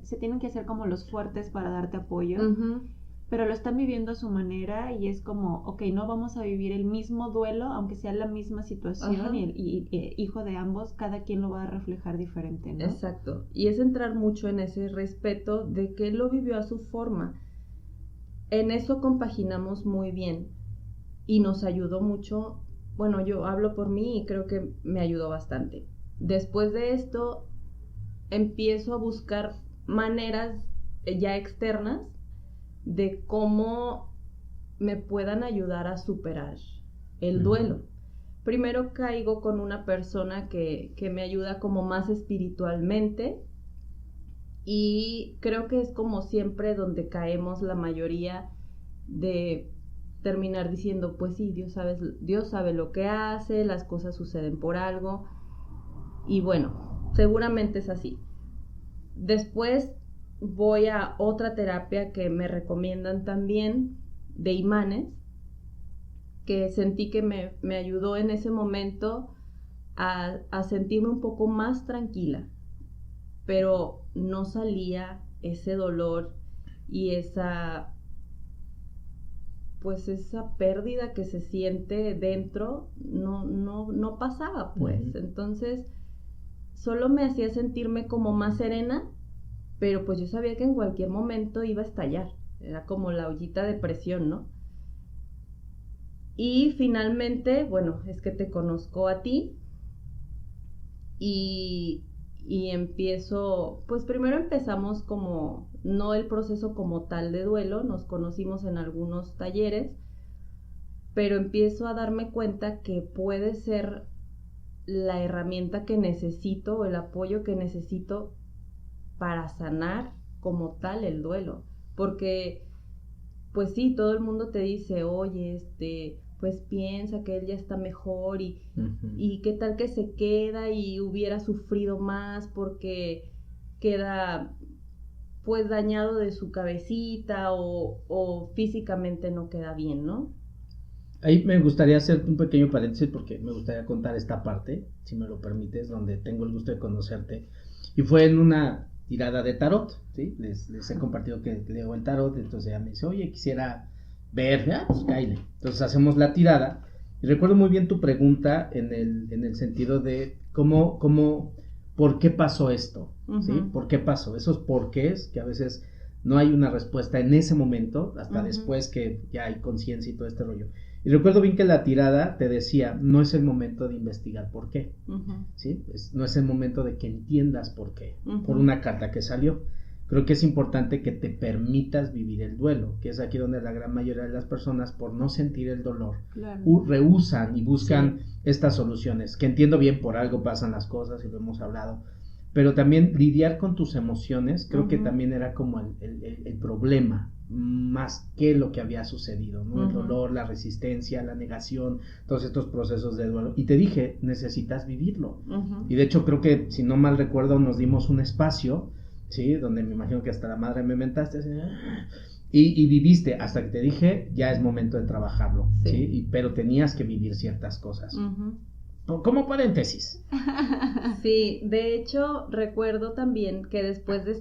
Speaker 1: se tienen que hacer como los fuertes para darte apoyo,
Speaker 3: Uh-huh.
Speaker 1: pero lo están viviendo a su manera y es como, ok, no vamos a vivir el mismo duelo, aunque sea la misma situación.
Speaker 3: Ajá.
Speaker 1: y hijo de ambos, cada quien lo va a reflejar diferente, ¿no?
Speaker 3: Exacto, y es entrar mucho en ese respeto de que él lo vivió a su forma. En eso compaginamos muy bien y nos ayudó mucho. Bueno, yo hablo por mí y creo que me ayudó bastante. Después de esto, empiezo a buscar maneras ya externas de cómo me puedan ayudar a superar el duelo. Primero caigo con una persona que me ayuda como más espiritualmente, y creo que es como siempre donde caemos la mayoría, de terminar diciendo, pues sí, Dios sabe lo que hace, las cosas suceden por algo, y bueno, seguramente es así. Después voy a otra terapia que me recomiendan también, de imanes, que sentí que me ayudó en ese momento a sentirme un poco más tranquila, pero no salía ese dolor y esa pérdida que se siente dentro, no pasaba, pues. Uh-huh. Entonces, solo me hacía sentirme como más serena, pero pues yo sabía que en cualquier momento iba a estallar. Era como la ollita de presión, ¿no? Y finalmente, bueno, es que te conozco a ti y empiezo, pues primero empezamos como, no el proceso como tal de duelo, nos conocimos en algunos talleres, pero empiezo a darme cuenta que puede ser la herramienta que necesito o el apoyo que necesito para sanar como tal el duelo, porque pues sí, todo el mundo te dice, oye, pues piensa que él ya está mejor y qué tal que se queda y hubiera sufrido más porque queda pues dañado de su cabecita o físicamente no queda bien, ¿no?
Speaker 2: Ahí me gustaría hacer un pequeño paréntesis porque me gustaría contar esta parte, si me lo permites, donde tengo el gusto de conocerte. Y fue en una tirada de tarot, ¿sí? Les he compartido que leo el tarot, entonces ella me dice, oye, quisiera ver, pues cáile. Entonces hacemos la tirada, y recuerdo muy bien tu pregunta en el sentido de ¿por qué pasó esto? Uh-huh. ¿Sí? ¿Por qué pasó? Esos porqués que a veces no hay una respuesta en ese momento, hasta uh-huh. después que ya hay conciencia y todo este rollo. Y recuerdo bien que la tirada te decía, no es el momento de investigar por qué, uh-huh. ¿sí? No es el momento de que entiendas por qué, uh-huh. por una carta que salió. Creo que es importante que te permitas vivir el duelo, que es aquí donde la gran mayoría de las personas, por no sentir el dolor, claro. Rehúsan y buscan estas soluciones, que entiendo bien, por algo pasan las cosas y lo hemos hablado, pero también lidiar con tus emociones, creo uh-huh. que también era como el problema, más que lo que había sucedido, ¿no? Uh-huh. El dolor, la resistencia, la negación, todos estos procesos de duelo. Y te dije, necesitas vivirlo. Uh-huh. Y de hecho creo que, si no mal recuerdo, nos dimos un espacio, ¿sí? Donde me imagino que hasta la madre me mentaste, así, y viviste, hasta que te dije, ya es momento de trabajarlo, ¿sí? Pero tenías que vivir ciertas cosas. Uh-huh. Como paréntesis.
Speaker 3: Sí, de hecho, recuerdo también que después de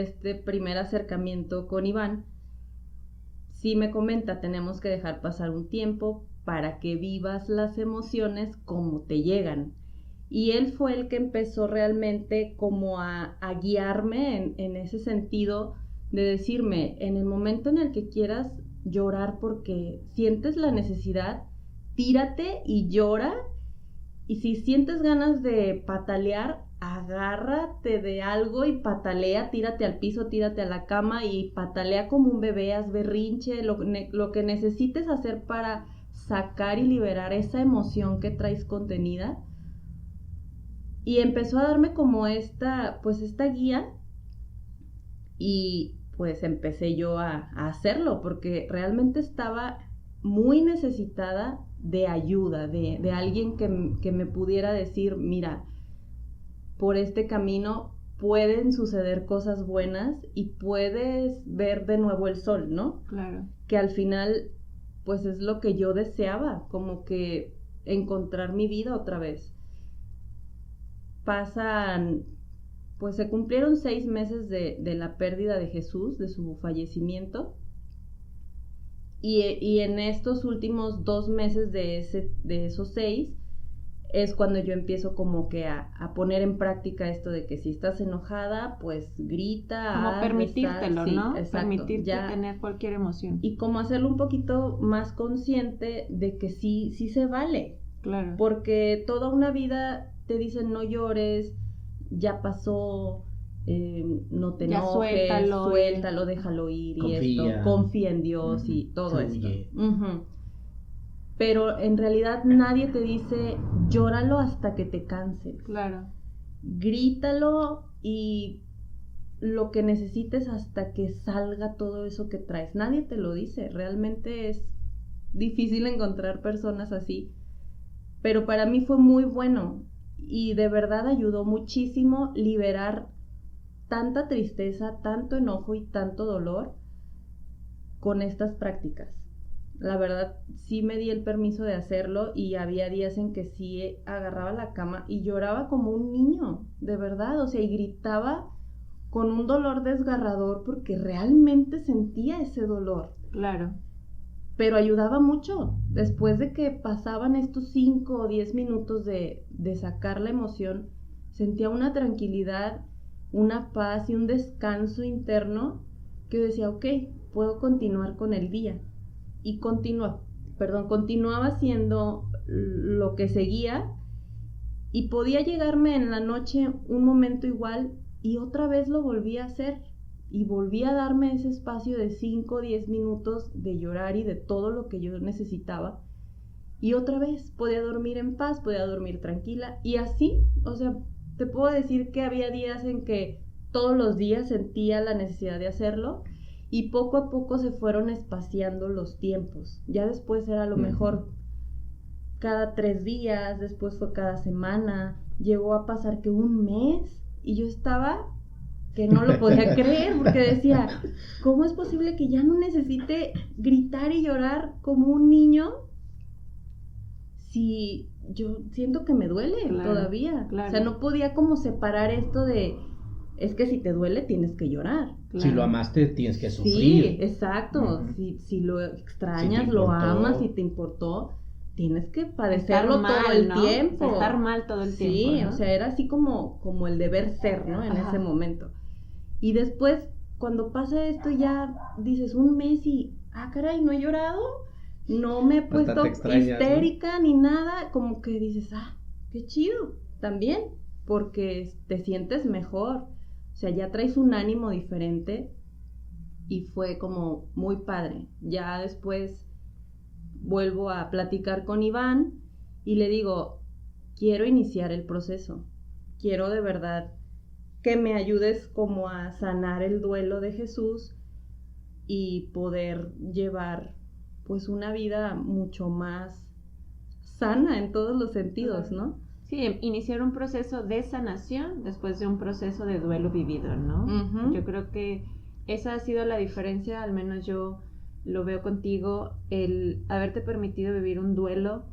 Speaker 3: este primer acercamiento con Iván, sí me comenta, tenemos que dejar pasar un tiempo para que vivas las emociones como te llegan. Y él fue el que empezó realmente como a guiarme en ese sentido de decirme, en el momento en el que quieras llorar porque sientes la necesidad, tírate y llora. Y si sientes ganas de patalear, agárrate de algo y patalea, tírate al piso, tírate a la cama y patalea como un bebé, haz berrinche, lo que necesites hacer para sacar y liberar esa emoción que traes contenida. Y empezó a darme como esta guía, y pues empecé yo a hacerlo, porque realmente estaba muy necesitada de ayuda, de alguien que me pudiera decir, mira, por este camino pueden suceder cosas buenas y puedes ver de nuevo el sol, ¿no?
Speaker 1: Claro.
Speaker 3: Que al final, pues es lo que yo deseaba, como que encontrar mi vida otra vez. Pues se cumplieron 6 meses de la pérdida de Jesús, de su fallecimiento. Y en estos últimos 2 meses de esos 6, es cuando yo empiezo como que a poner en práctica esto de que si estás enojada, pues grita.
Speaker 1: Como permitírtelo,
Speaker 3: sí,
Speaker 1: ¿no?
Speaker 3: Exacto,
Speaker 1: permitirte tener cualquier emoción.
Speaker 3: Y como hacerlo un poquito más consciente de que sí se vale.
Speaker 1: Claro.
Speaker 3: Porque toda una vida te dicen no llores, ya pasó, no te enojes, suéltalo, déjalo ir, confía en Dios y todo esto. Pero en realidad nadie te dice llóralo hasta que te canses.
Speaker 1: Claro.
Speaker 3: Grítalo y lo que necesites hasta que salga todo eso que traes. Nadie te lo dice. Realmente es difícil encontrar personas así. Pero para mí fue muy bueno y de verdad ayudó muchísimo liberar tanta tristeza, tanto enojo y tanto dolor con estas prácticas. La verdad, sí me di el permiso de hacerlo y había días en que sí agarraba la cama y lloraba como un niño, de verdad, o sea, y gritaba con un dolor desgarrador porque realmente sentía ese dolor.
Speaker 1: Claro.
Speaker 3: Pero ayudaba mucho. Después de que pasaban estos 5 o 10 minutos de sacar la emoción, sentía una tranquilidad, una paz y un descanso interno que yo decía, ok, puedo continuar con el día. Y continuaba haciendo lo que seguía y podía llegarme en la noche un momento igual y otra vez lo volví a hacer y volví a darme ese espacio de 5 o 10 minutos de llorar y de todo lo que yo necesitaba y otra vez podía dormir en paz, podía dormir tranquila y así, o sea, te puedo decir que había días en que todos los días sentía la necesidad de hacerlo. Y poco a poco se fueron espaciando los tiempos. Ya después era a lo mejor cada 3 días, después fue cada semana. Llegó a pasar que un mes y yo estaba que no lo podía creer porque decía, ¿cómo es posible que ya no necesite gritar y llorar como un niño si yo siento que me duele todavía? Claro. O sea, no podía como separar esto de... Es que si te duele tienes que llorar.
Speaker 2: Claro. Si lo amaste tienes que sufrir.
Speaker 3: Sí, exacto. Si lo extrañas, lo amas y te importó, tienes que padecerlo todo el tiempo.
Speaker 1: Estar mal todo el tiempo.
Speaker 3: Sí,
Speaker 1: ¿no?
Speaker 3: O sea, era así como el deber ser, ¿no? En ese momento. Y después, cuando pasa esto, ya dices un mes y, caray, no he llorado, no me he puesto histérica, ¿no? Ni nada, como que dices, qué chido, también, porque te sientes mejor. O sea, ya traes un ánimo diferente y fue como muy padre. Ya después vuelvo a platicar con Iván y le digo, quiero iniciar el proceso. Quiero de verdad que me ayudes como a sanar el duelo de Jesús y poder llevar pues una vida mucho más sana en todos los sentidos, ¿no?
Speaker 1: Sí, iniciar un proceso de sanación después de un proceso de duelo vivido, ¿no? Uh-huh. Yo creo que esa ha sido la diferencia, al menos yo lo veo contigo, el haberte permitido vivir un duelo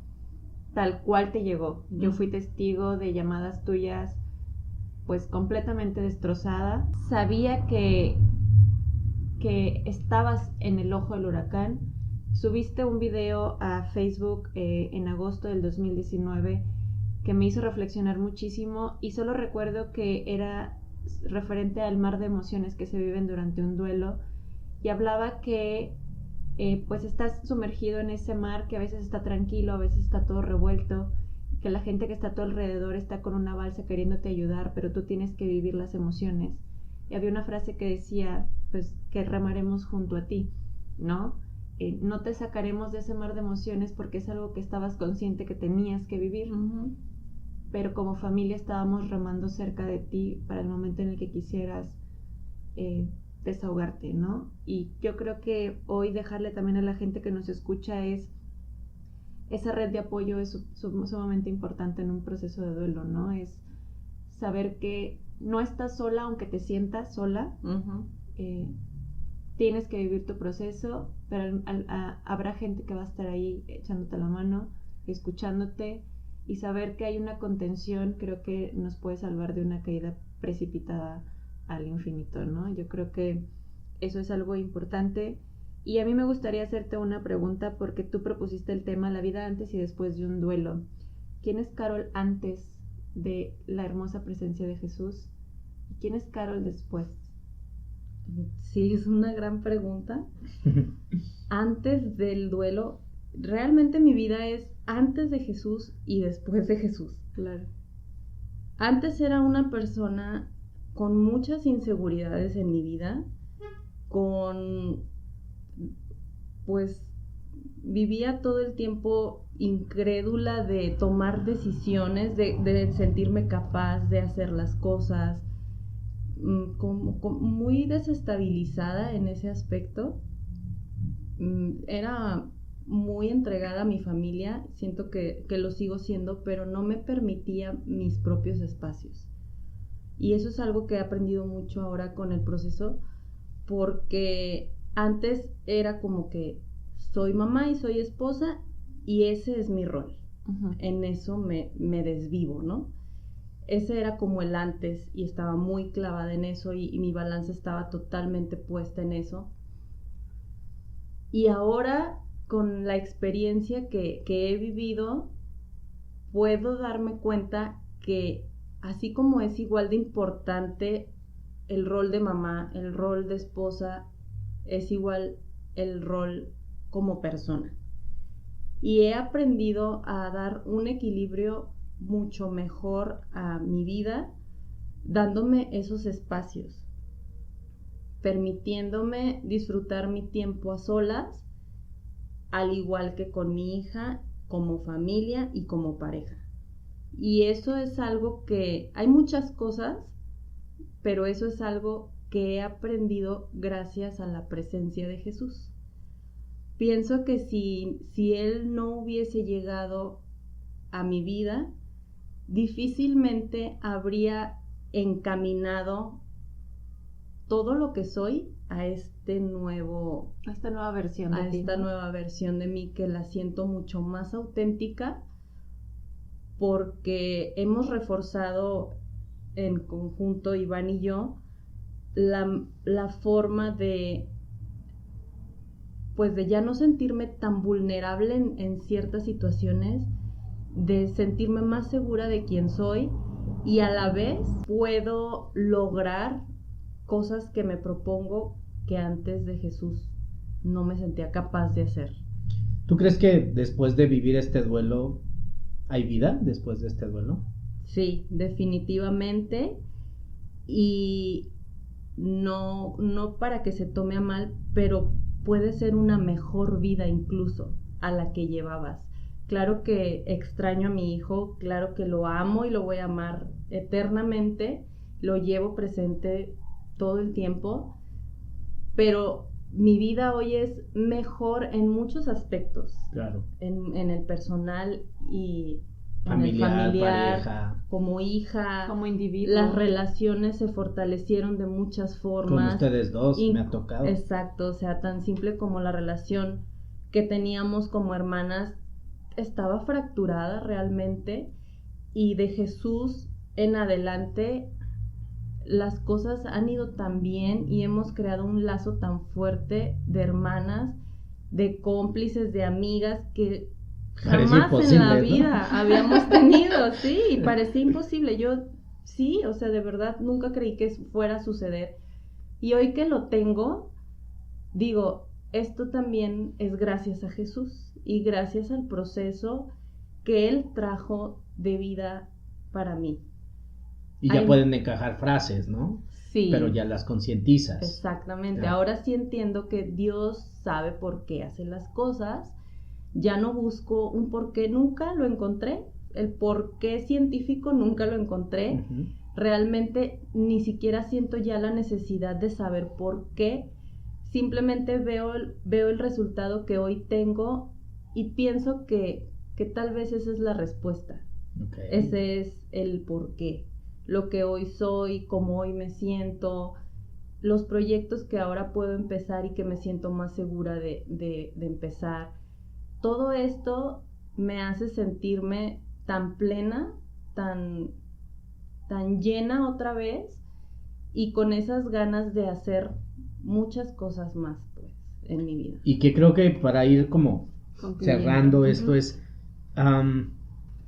Speaker 1: tal cual te llegó. Uh-huh. Yo fui testigo de llamadas tuyas pues completamente destrozada. Sabía que estabas en el ojo del huracán. Subiste un video a Facebook en agosto del 2019 que me hizo reflexionar muchísimo y solo recuerdo que era referente al mar de emociones que se viven durante un duelo y hablaba que pues estás sumergido en ese mar que a veces está tranquilo, a veces está todo revuelto, que la gente que está a tu alrededor está con una balsa queriéndote ayudar, pero tú tienes que vivir las emociones. Y había una frase que decía, pues, que remaremos junto a ti, ¿no? No te sacaremos de ese mar de emociones porque es algo que estabas consciente que tenías que vivir.
Speaker 3: Ujú.
Speaker 1: Pero como familia estábamos remando cerca de ti para el momento en el que quisieras desahogarte, ¿no? Y yo creo que hoy dejarle también a la gente que nos escucha esa red de apoyo es sumamente importante en un proceso de duelo, ¿no? Es saber que no estás sola aunque te sientas sola.
Speaker 3: Uh-huh.
Speaker 1: Tienes que vivir tu proceso, pero habrá gente que va a estar ahí echándote la mano, escuchándote, y saber que hay una contención creo que nos puede salvar de una caída precipitada al infinito, ¿no? Yo creo que eso es algo importante. Y a mí me gustaría hacerte una pregunta porque tú propusiste el tema la vida antes y después de un duelo. ¿Quién es Carol antes de la hermosa presencia de Jesús? ¿Y quién es Carol después?
Speaker 3: Sí, es una gran pregunta. Antes del duelo, realmente mi vida es antes de Jesús y después de Jesús.
Speaker 1: Claro.
Speaker 3: Antes era una persona con muchas inseguridades en mi vida, pues vivía todo el tiempo incrédula de tomar decisiones, de sentirme capaz de hacer las cosas, como muy desestabilizada en ese aspecto. Era muy entregada a mi familia, siento que lo sigo siendo, pero no me permitía mis propios espacios. Y eso es algo que he aprendido mucho ahora con el proceso, porque antes era como que soy mamá y soy esposa y ese es mi rol.
Speaker 1: Uh-huh.
Speaker 3: En eso me desvivo, ¿no? Ese era como el antes y estaba muy clavada en eso y mi balanza estaba totalmente puesta en eso. Y ahora, con la experiencia que he vivido, puedo darme cuenta que así como es igual de importante el rol de mamá, el rol de esposa, es igual el rol como persona. Y he aprendido a dar un equilibrio mucho mejor a mi vida, dándome esos espacios, permitiéndome disfrutar mi tiempo a solas, al igual que con mi hija, como familia y como pareja. Y eso es algo que, hay muchas cosas, pero eso es algo que he aprendido gracias a la presencia de Jesús. Pienso que si Él no hubiese llegado a mi vida, difícilmente habría encaminado todo lo que soy a esta nueva versión de mí, que la siento mucho más auténtica, porque hemos reforzado en conjunto, Iván y yo, la forma de ya no sentirme tan vulnerable en ciertas situaciones, de sentirme más segura de quién soy, y a la vez puedo lograr cosas que me propongo que antes de Jesús no me sentía capaz de hacer.
Speaker 2: ¿Tú crees que después de vivir este duelo hay vida después de este duelo?
Speaker 3: Sí, definitivamente. Y no para que se tome a mal, pero puede ser una mejor vida incluso a la que llevabas. Claro que extraño a mi hijo, claro que lo amo y lo voy a amar eternamente, lo llevo presente todo el tiempo, pero mi vida hoy es mejor en muchos aspectos.
Speaker 2: Claro.
Speaker 3: En el personal y
Speaker 2: familiar,
Speaker 3: en el familiar,
Speaker 2: pareja,
Speaker 3: como hija,
Speaker 1: como individuo.
Speaker 3: Las relaciones se fortalecieron de muchas formas.
Speaker 2: Con ustedes dos, me ha tocado.
Speaker 3: Exacto, o sea, tan simple como la relación que teníamos como hermanas estaba fracturada realmente, y de Jesús en adelante las cosas han ido tan bien y hemos creado un lazo tan fuerte de hermanas, de cómplices, de amigas que jamás en la vida, ¿no?, habíamos tenido, sí, y parecía imposible. Yo sí, o sea, de verdad nunca creí que fuera a suceder, y hoy que lo tengo, digo, esto también es gracias a Jesús y gracias al proceso que Él trajo de vida para mí.
Speaker 2: Y ya pueden encajar frases, ¿no?
Speaker 3: Sí.
Speaker 2: Pero ya las concientizas.
Speaker 3: Exactamente.
Speaker 2: Ya.
Speaker 3: Ahora sí entiendo que Dios sabe por qué hace las cosas. Ya no busco un por qué, nunca lo encontré. El por qué científico nunca lo encontré.
Speaker 2: Uh-huh.
Speaker 3: Realmente ni siquiera siento ya la necesidad de saber por qué. Simplemente veo el resultado que hoy tengo y pienso que tal vez esa es la respuesta.
Speaker 2: Okay.
Speaker 3: Ese es el por qué. Lo que hoy soy, cómo hoy me siento, los proyectos que ahora puedo empezar y que me siento más segura de empezar. Todo esto me hace sentirme tan plena, tan llena otra vez y con esas ganas de hacer muchas cosas más, pues, en mi vida.
Speaker 2: Y que creo que para ir como cerrando esto es,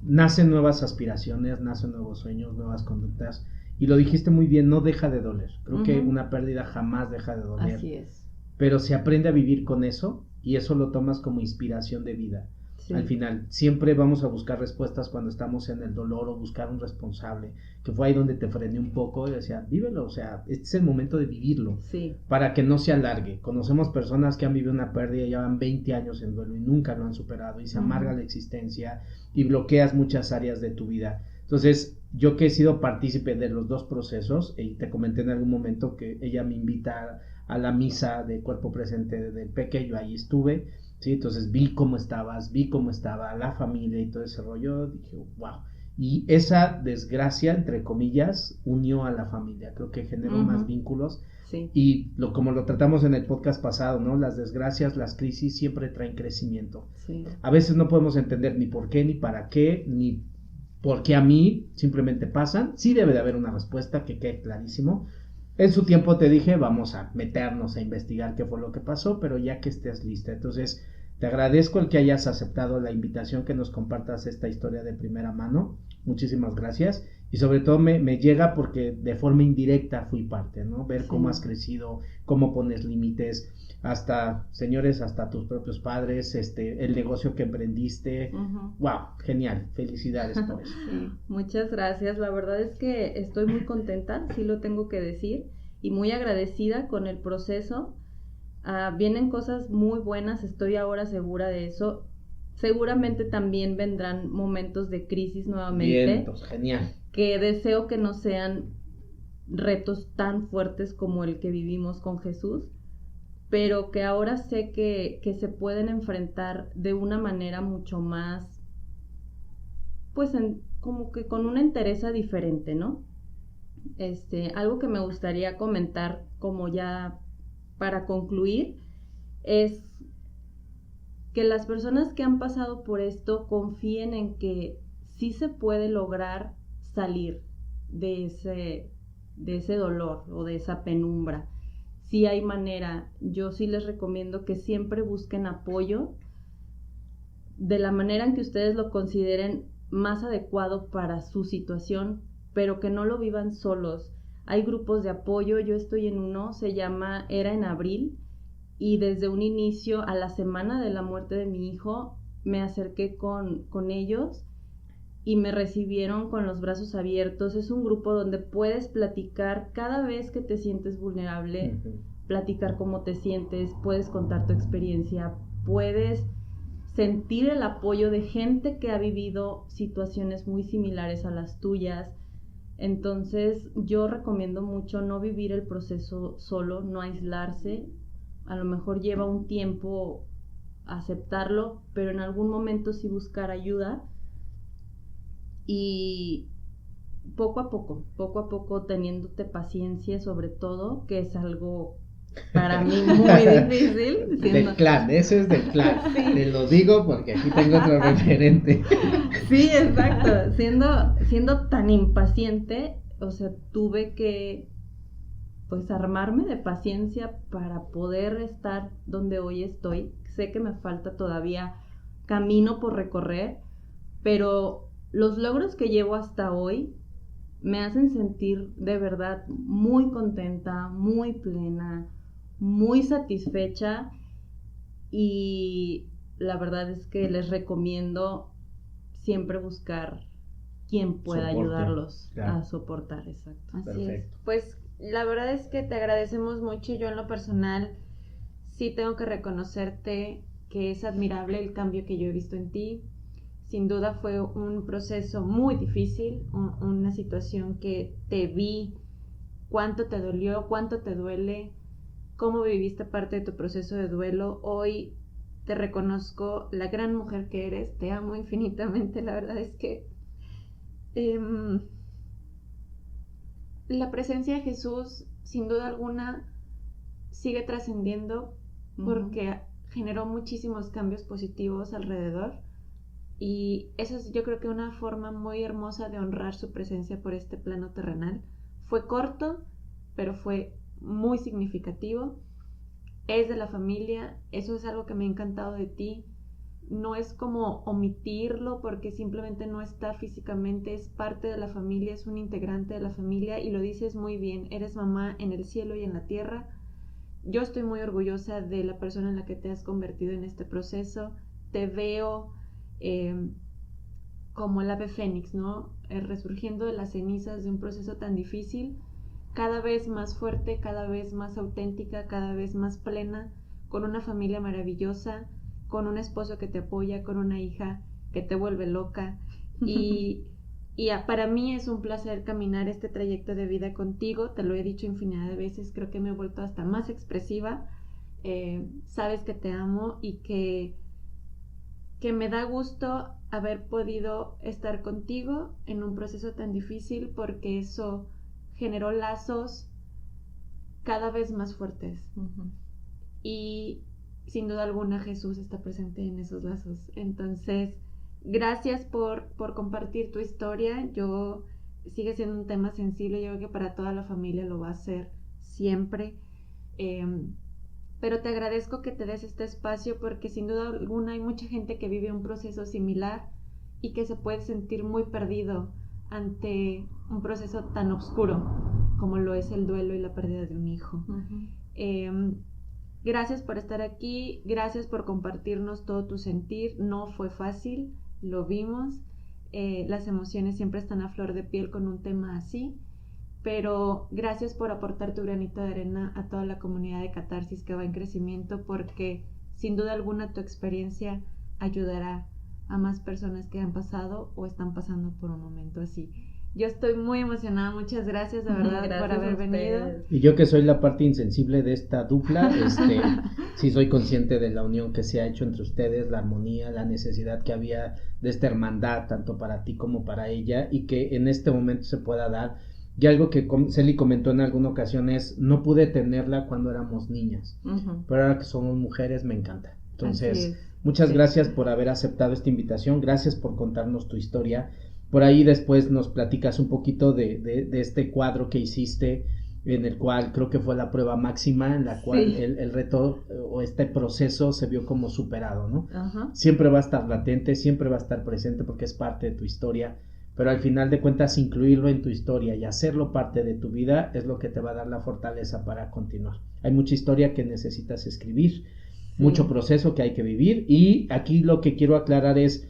Speaker 2: nacen nuevas aspiraciones, nacen nuevos sueños, nuevas conductas, y lo dijiste muy bien, no deja de doler. Creo que una pérdida jamás deja de doler.
Speaker 3: Así es.
Speaker 2: Pero se aprende a vivir con eso, y eso lo tomas como inspiración de vida. Sí. Al final, siempre vamos a buscar respuestas cuando estamos en el dolor o buscar un responsable, que fue ahí donde te frené un poco y decía, vívelo, o sea, este es el momento de vivirlo,
Speaker 3: sí,
Speaker 2: para que no se alargue. Conocemos personas que han vivido una pérdida y llevan 20 años en duelo y nunca lo han superado y se amarga la existencia y bloqueas muchas áreas de tu vida. Entonces, yo que he sido partícipe de los dos procesos, y te comenté en algún momento que ella me invita a la misa de cuerpo presente del Peque, yo ahí estuve, ¿sí? Entonces vi cómo estaba la familia y todo ese rollo, dije, wow. Y esa desgracia, entre comillas, unió a la familia, creo que generó más vínculos.
Speaker 3: Sí.
Speaker 2: Y como lo tratamos en el podcast pasado, ¿no? Las desgracias, las crisis siempre traen crecimiento.
Speaker 3: Sí.
Speaker 2: A veces no podemos entender ni por qué, ni para qué, ni por qué a mí, simplemente pasan. Sí debe de haber una respuesta que quede clarísimo. En su tiempo te dije, vamos a meternos a investigar qué fue lo que pasó, pero ya que estés lista. Entonces, te agradezco el que hayas aceptado la invitación, que nos compartas esta historia de primera mano. Muchísimas gracias. Y sobre todo me llega porque de forma indirecta fui parte, ¿no? Ver cómo has crecido, cómo pones límites, hasta, señores, hasta tus propios padres, el negocio que emprendiste. Wow, genial. Felicidades por eso.
Speaker 3: Sí, muchas gracias. La verdad es que estoy muy contenta, sí lo tengo que decir, y muy agradecida con el proceso. Vienen cosas muy buenas, estoy ahora segura de eso. Seguramente también vendrán momentos de crisis nuevamente.
Speaker 2: Vientos, genial.
Speaker 3: Que deseo que no sean retos tan fuertes como el que vivimos con Jesús, pero que ahora sé que se pueden enfrentar de una manera mucho más, pues como que con una entereza diferente, ¿no? Algo que me gustaría comentar como ya para concluir es que las personas que han pasado por esto confíen en que sí se puede lograr salir de ese dolor o de esa penumbra. Sí hay manera. Yo sí les recomiendo que siempre busquen apoyo de la manera en que ustedes lo consideren más adecuado para su situación, pero que no lo vivan solos. Hay grupos de apoyo, yo estoy en uno, se llama Era en Abril, y desde un inicio, a la semana de la muerte de mi hijo, me acerqué con ellos y me recibieron con los brazos abiertos. Es un grupo donde puedes platicar cada vez que te sientes vulnerable, platicar cómo te sientes, puedes contar tu experiencia, puedes sentir el apoyo de gente que ha vivido situaciones muy similares a las tuyas. Entonces yo recomiendo mucho no vivir el proceso solo, no aislarse. A lo mejor lleva un tiempo aceptarlo, pero en algún momento sí buscar ayuda. Y poco a poco teniéndote paciencia, sobre todo, que es algo para mí muy difícil.
Speaker 2: Del clan, eso es del clan. Sí. Te lo digo porque aquí tengo otro referente.
Speaker 3: Sí, exacto. Siendo tan impaciente, o sea, tuve que pues armarme de paciencia para poder estar donde hoy estoy. Sé que me falta todavía camino por recorrer, pero los logros que llevo hasta hoy me hacen sentir de verdad muy contenta, muy plena, muy satisfecha, y la verdad es que les recomiendo siempre buscar quien pueda
Speaker 2: Soporte,
Speaker 3: ayudarlos
Speaker 2: claro.
Speaker 3: a soportar, exacto.
Speaker 1: Así
Speaker 2: Perfecto.
Speaker 1: es. Pues la verdad es que te agradecemos mucho. Yo en lo personal sí tengo que reconocerte que es admirable el cambio que yo he visto en ti. Sin duda fue un proceso muy difícil, una situación que te vi, cuánto te dolió, cuánto te duele, cómo viviste parte de tu proceso de duelo. Hoy te reconozco la gran mujer que eres, te amo infinitamente. La verdad es que la presencia de Jesús, sin duda alguna, sigue trascendiendo porque generó muchísimos cambios positivos alrededor, y eso es, yo creo que una forma muy hermosa de honrar su presencia por este plano terrenal. Fue corto, pero fue muy significativo. Es de la familia, eso es algo que me ha encantado de ti. No es como omitirlo porque simplemente no está físicamente, es parte de la familia, es un integrante de la familia, y lo dices muy bien, eres mamá en el cielo y en la tierra. Yo estoy muy orgullosa de la persona en la que te has convertido en este proceso. Te veo como el ave fénix, ¿no? Resurgiendo de las cenizas de un proceso tan difícil, cada vez más fuerte, cada vez más auténtica, cada vez más plena, con una familia maravillosa, con un esposo que te apoya, con una hija que te vuelve loca. Y para mí es un placer caminar este trayecto de vida contigo. Te lo he dicho infinidad de veces, creo que me he vuelto hasta más expresiva. Sabes que te amo y que me da gusto haber podido estar contigo en un proceso tan difícil, porque eso generó lazos cada vez más fuertes. Y sin duda alguna Jesús está presente en esos lazos. Entonces, gracias por compartir tu historia. Sigue siendo un tema sensible, yo creo que para toda la familia lo va a ser siempre. Pero te agradezco que te des este espacio, porque sin duda alguna hay mucha gente que vive un proceso similar y que se puede sentir muy perdido ante un proceso tan oscuro como lo es el duelo y la pérdida de un hijo. Gracias por estar aquí, gracias por compartirnos todo tu sentir. No fue fácil, lo vimos. Las emociones siempre están a flor de piel con un tema así, pero gracias por aportar tu granito de arena a toda la comunidad de Catarsis que va en crecimiento, porque sin duda alguna tu experiencia ayudará a más personas que han pasado o están pasando por un momento así. Yo estoy muy emocionada, muchas gracias de verdad por haber venido.
Speaker 2: Y yo, que soy la parte insensible de esta dupla, sí soy consciente de la unión que se ha hecho entre ustedes, la armonía, la necesidad que había de esta hermandad, tanto para ti como para ella, y que en este momento se pueda dar. Y algo que Celi comentó en alguna ocasión es: no pude tenerla cuando éramos niñas, pero ahora que somos mujeres me encanta. Entonces, muchas gracias por haber aceptado esta invitación, gracias por contarnos tu historia. Por ahí después nos platicas un poquito de este cuadro que hiciste, en el cual creo que fue la prueba máxima, en la cual el reto o este proceso se vio como superado, ¿no? Siempre va a estar latente, siempre va a estar presente porque es parte de tu historia, pero al final de cuentas incluirlo en tu historia y hacerlo parte de tu vida es lo que te va a dar la fortaleza para continuar. Hay mucha historia que necesitas escribir, mucho proceso que hay que vivir, y aquí lo que quiero aclarar es: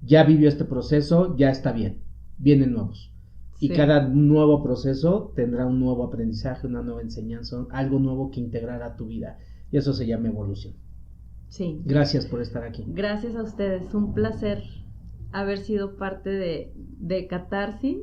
Speaker 2: ya vivió este proceso, ya está bien, vienen nuevos. Y cada nuevo proceso tendrá un nuevo aprendizaje, una nueva enseñanza, algo nuevo que integrar a tu vida. Y eso se llama evolución.
Speaker 3: Sí.
Speaker 2: Gracias por estar aquí.
Speaker 3: Gracias a ustedes, un placer haber sido parte de Catarsis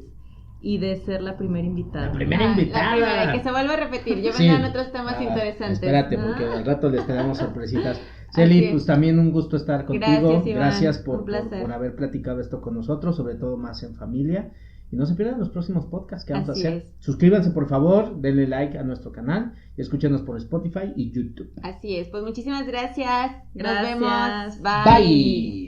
Speaker 3: y de ser la primera invitada.
Speaker 2: La primera invitada.
Speaker 1: La primera, que se vuelva a repetir. Ya vendrán otros temas interesantes.
Speaker 2: Espérate, porque al rato les tenemos sorpresitas. Celi, pues también un gusto estar contigo. Gracias por haber platicado esto con nosotros, sobre todo más en familia. Y no se pierdan los próximos podcasts que vamos a hacer. Suscríbanse, por favor, denle like a nuestro canal y escúchenos por Spotify y YouTube.
Speaker 1: Así es, pues muchísimas gracias. Nos vemos.
Speaker 2: Bye.